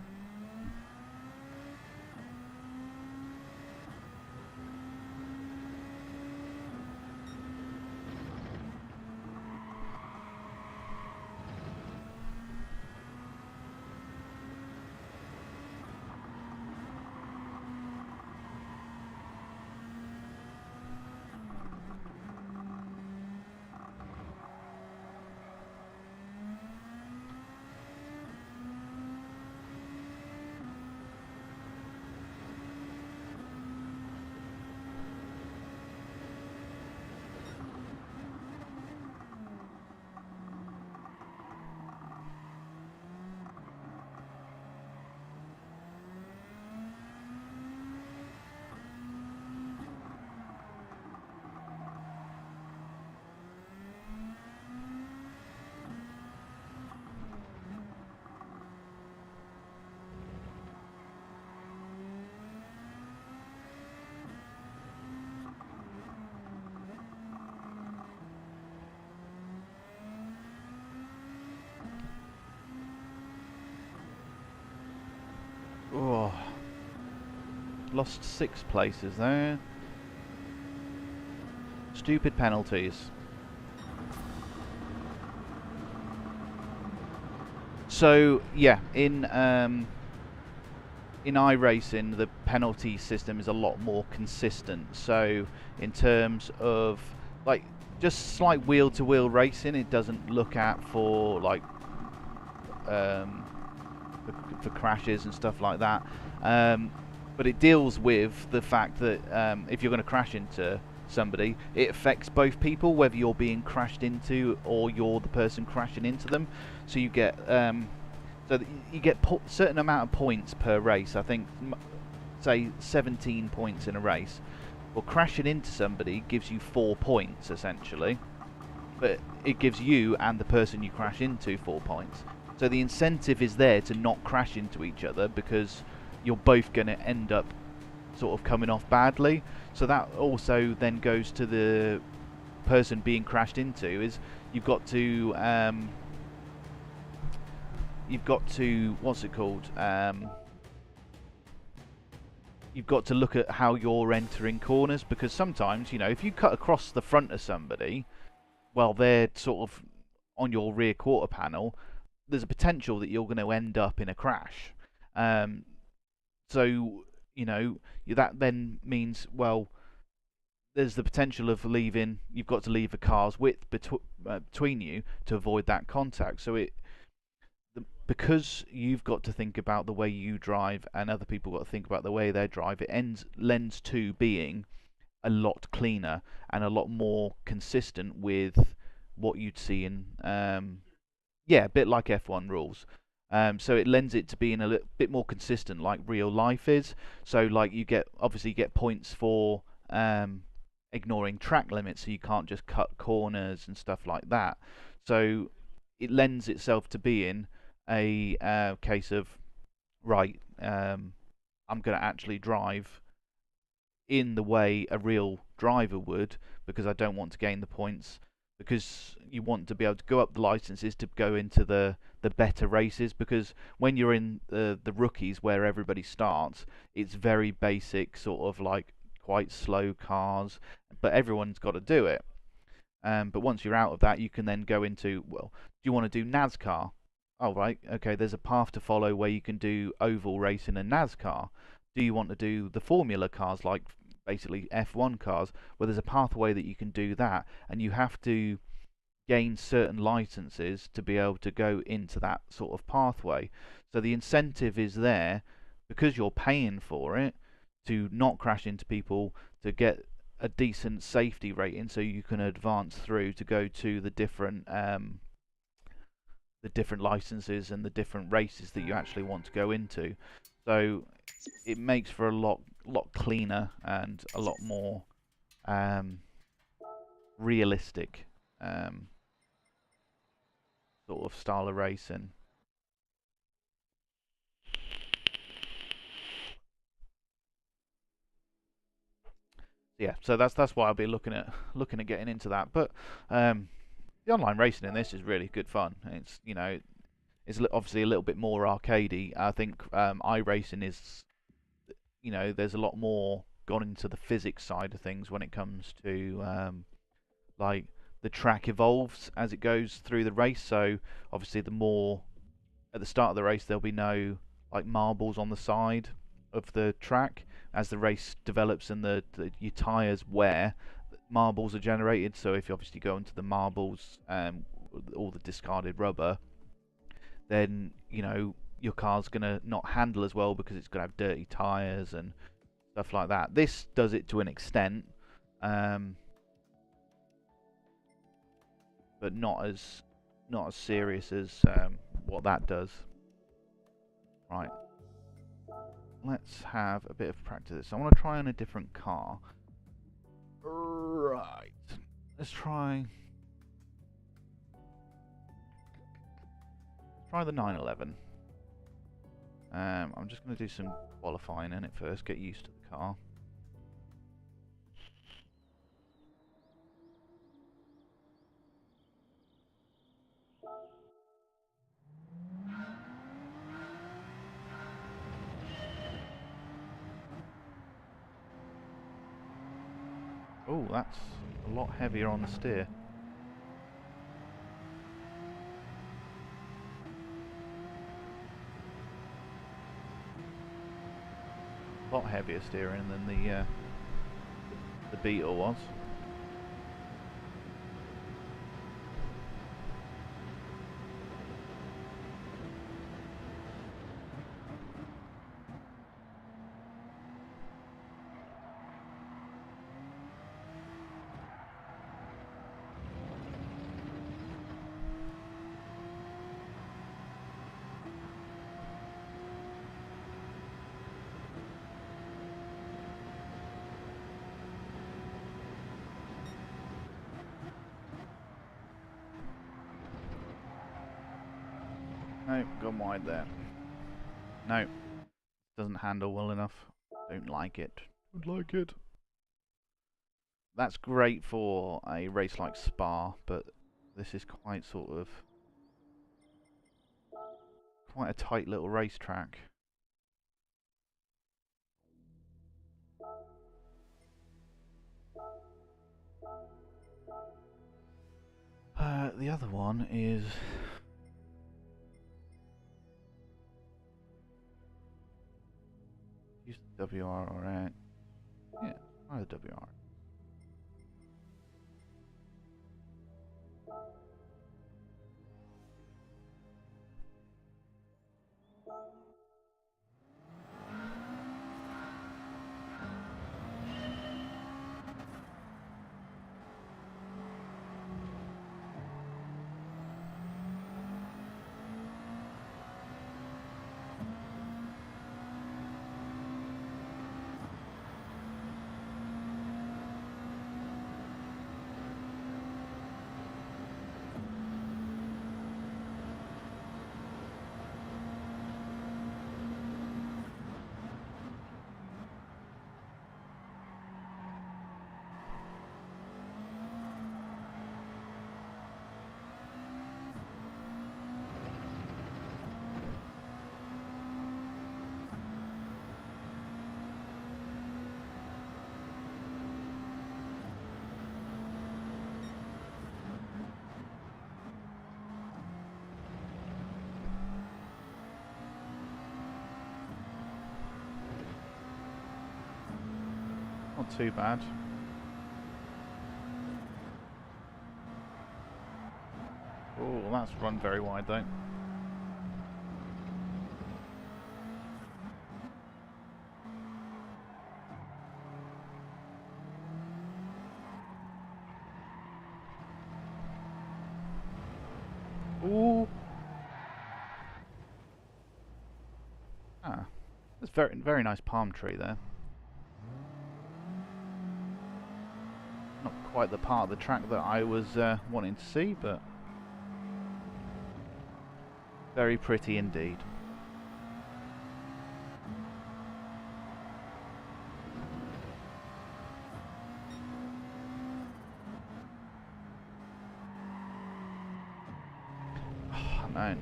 Oh, lost 6 places there. Stupid penalties. So yeah, in iRacing, the penalty system is a lot more consistent. So in terms of like just slight wheel-to-wheel racing, it doesn't look at for like um, for crashes and stuff like that. But it deals with the fact that if you're going to crash into somebody, it affects both people, whether you're being crashed into or you're the person crashing into them. So you get you get certain amount of points per race. I think say 17 points in a race. Well, crashing into somebody gives you 4 points essentially, but it gives you and the person you crash into 4 points. So the incentive is there to not crash into each other because you're both going to end up sort of coming off badly. So that also then goes to the person being crashed into, is you've got to what's it called? You've got to look at how you're entering corners, because sometimes, you know, if you cut across the front of somebody while they're sort of on your rear quarter panel, there's a potential that you're going to end up in a crash. So, you know, that then means, well, there's the potential of you've got to leave a car's width between you to avoid that contact. So because you've got to think about the way you drive and other people got to think about the way they drive, it lends to being a lot cleaner and a lot more consistent with what you'd see in a bit like F1 rules. So it lends it to being a little bit more consistent, like real life is. So like you obviously get points for ignoring track limits, so you can't just cut corners and stuff like that. So it lends itself to being a case of, right, I'm going to actually drive in the way a real driver would, because I don't want to gain the points, because you want to be able to go up the licenses to go into the better races, because when you're in the rookies where everybody starts, it's very basic, sort of like quite slow cars, but everyone's got to do it. But once you're out of that, you can then go into, well, do you want to do NASCAR? Oh, right, okay, there's a path to follow where you can do oval racing and NASCAR. Do you want to do the Formula cars, like basically F1 cars? Well, there's a pathway that you can do that, and you have to gain certain licenses to be able to go into that sort of pathway. So the incentive is there, because you're paying for it, to not crash into people, to get a decent safety rating so you can advance through to go to the different licenses and the different races that you actually want to go into. So it makes for a lot cleaner and a lot more realistic sort of style of racing. Yeah, so that's why I'll be looking at getting into that. But the online racing in this is really good fun. It's, you know, it's obviously a little bit more arcadey. I think iRacing is, you know, there's a lot more gone into the physics side of things when it comes to like the track evolves as it goes through the race. So obviously the more at the start of the race there'll be no like marbles on the side of the track. As the race develops and your tyres wear, marbles are generated. So if you obviously go into the marbles, all the discarded rubber, then, you know, your car's gonna not handle as well because it's gonna have dirty tyres and stuff like that. This does it to an extent, but not as serious as what that does. Right. Let's have a bit of practice. I want to try on a different car. Right. Let's try the 911. I'm just going to do some qualifying in it first, get used to the car. Oh, that's a lot heavier on the steer. lot heavier steering than the Beetle was. No, gone wide there. No, doesn't handle well enough. Don't like it. Don't like it. That's great for a race like Spa, but this is quite a tight little racetrack. The other one is use the WR or yeah, try the WR. Not too bad. Oh, that's run very wide though. Ooh. Ah, that's very nice palm tree there. Not quite the part of the track that I was wanting to see, but very pretty indeed. Oh, man.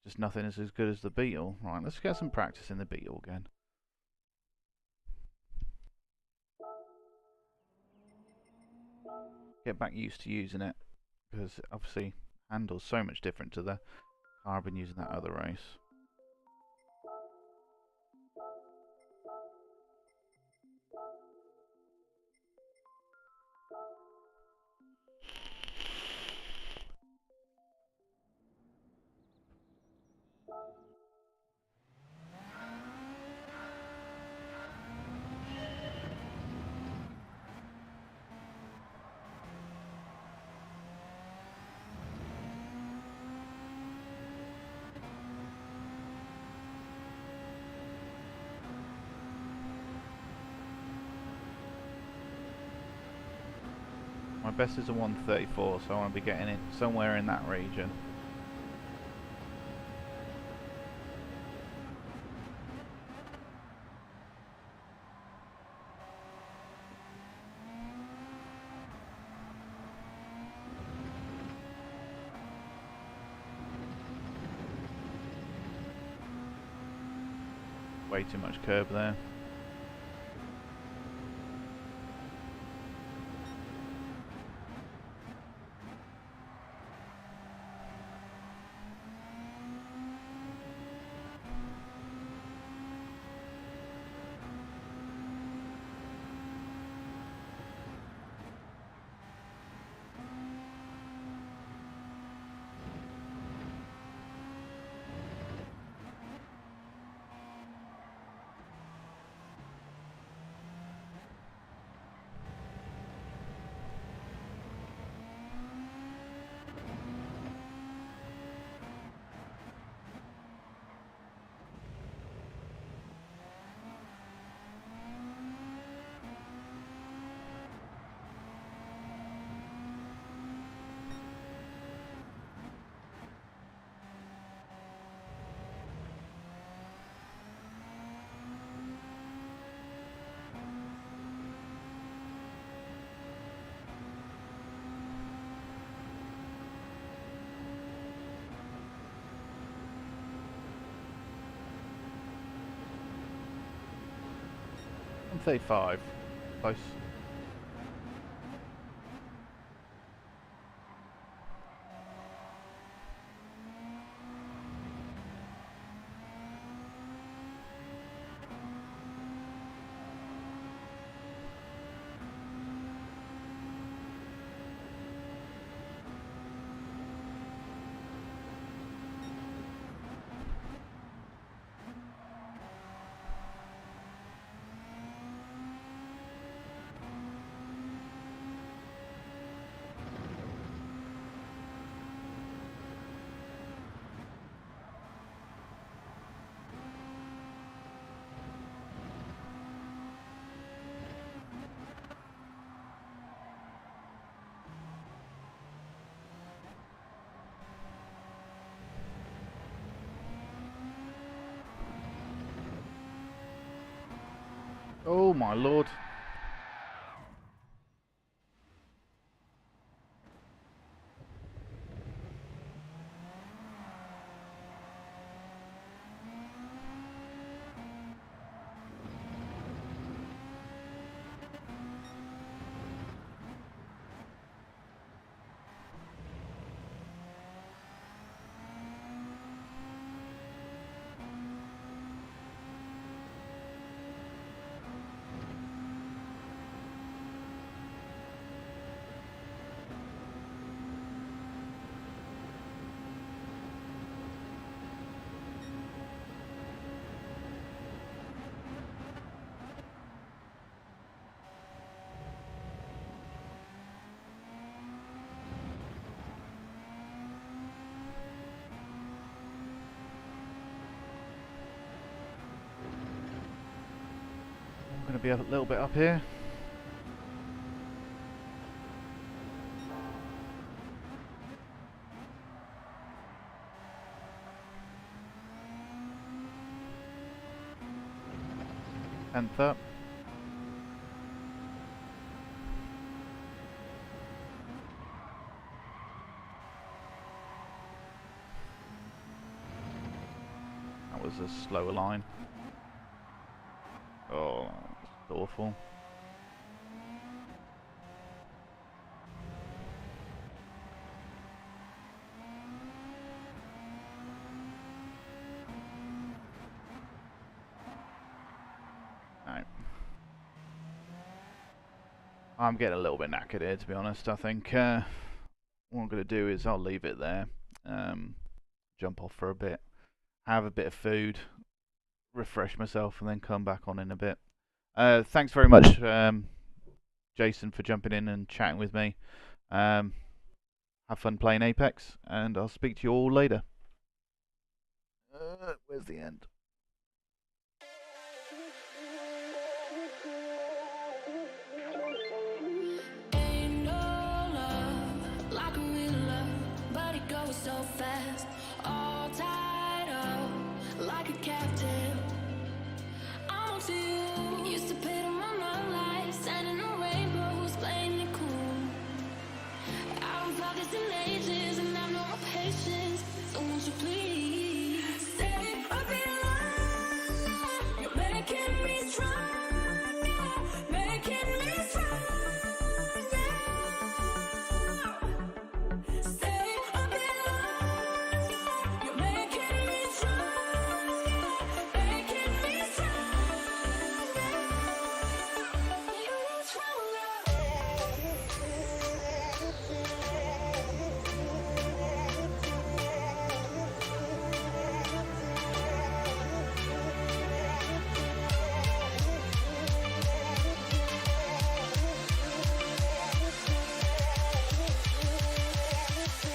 Just nothing is as good as the Beetle. Right, let's get some practice in the Beetle again. Get back used to using it, because obviously handles so much different to the car I've been using that other race. My best is a 134, so I want to be getting it somewhere in that region. Way too much curb there. 1:35. Close. Oh my lord. I'm going to be a little bit up here. Tenth up. That was a slower line. Oh, that's awful. No. I'm getting a little bit knackered here, to be honest. I think what I'm going to do is I'll leave it there, jump off for a bit, have a bit of food, refresh myself, and then come back on in a bit. Thanks very much, Jason, for jumping in and chatting with me. Have fun playing Apex, and I'll speak to you all later. Where's the end? Ain't no love like a real love, but it goes so fast. All tied up like a captain. I'm on to you. Used to pay to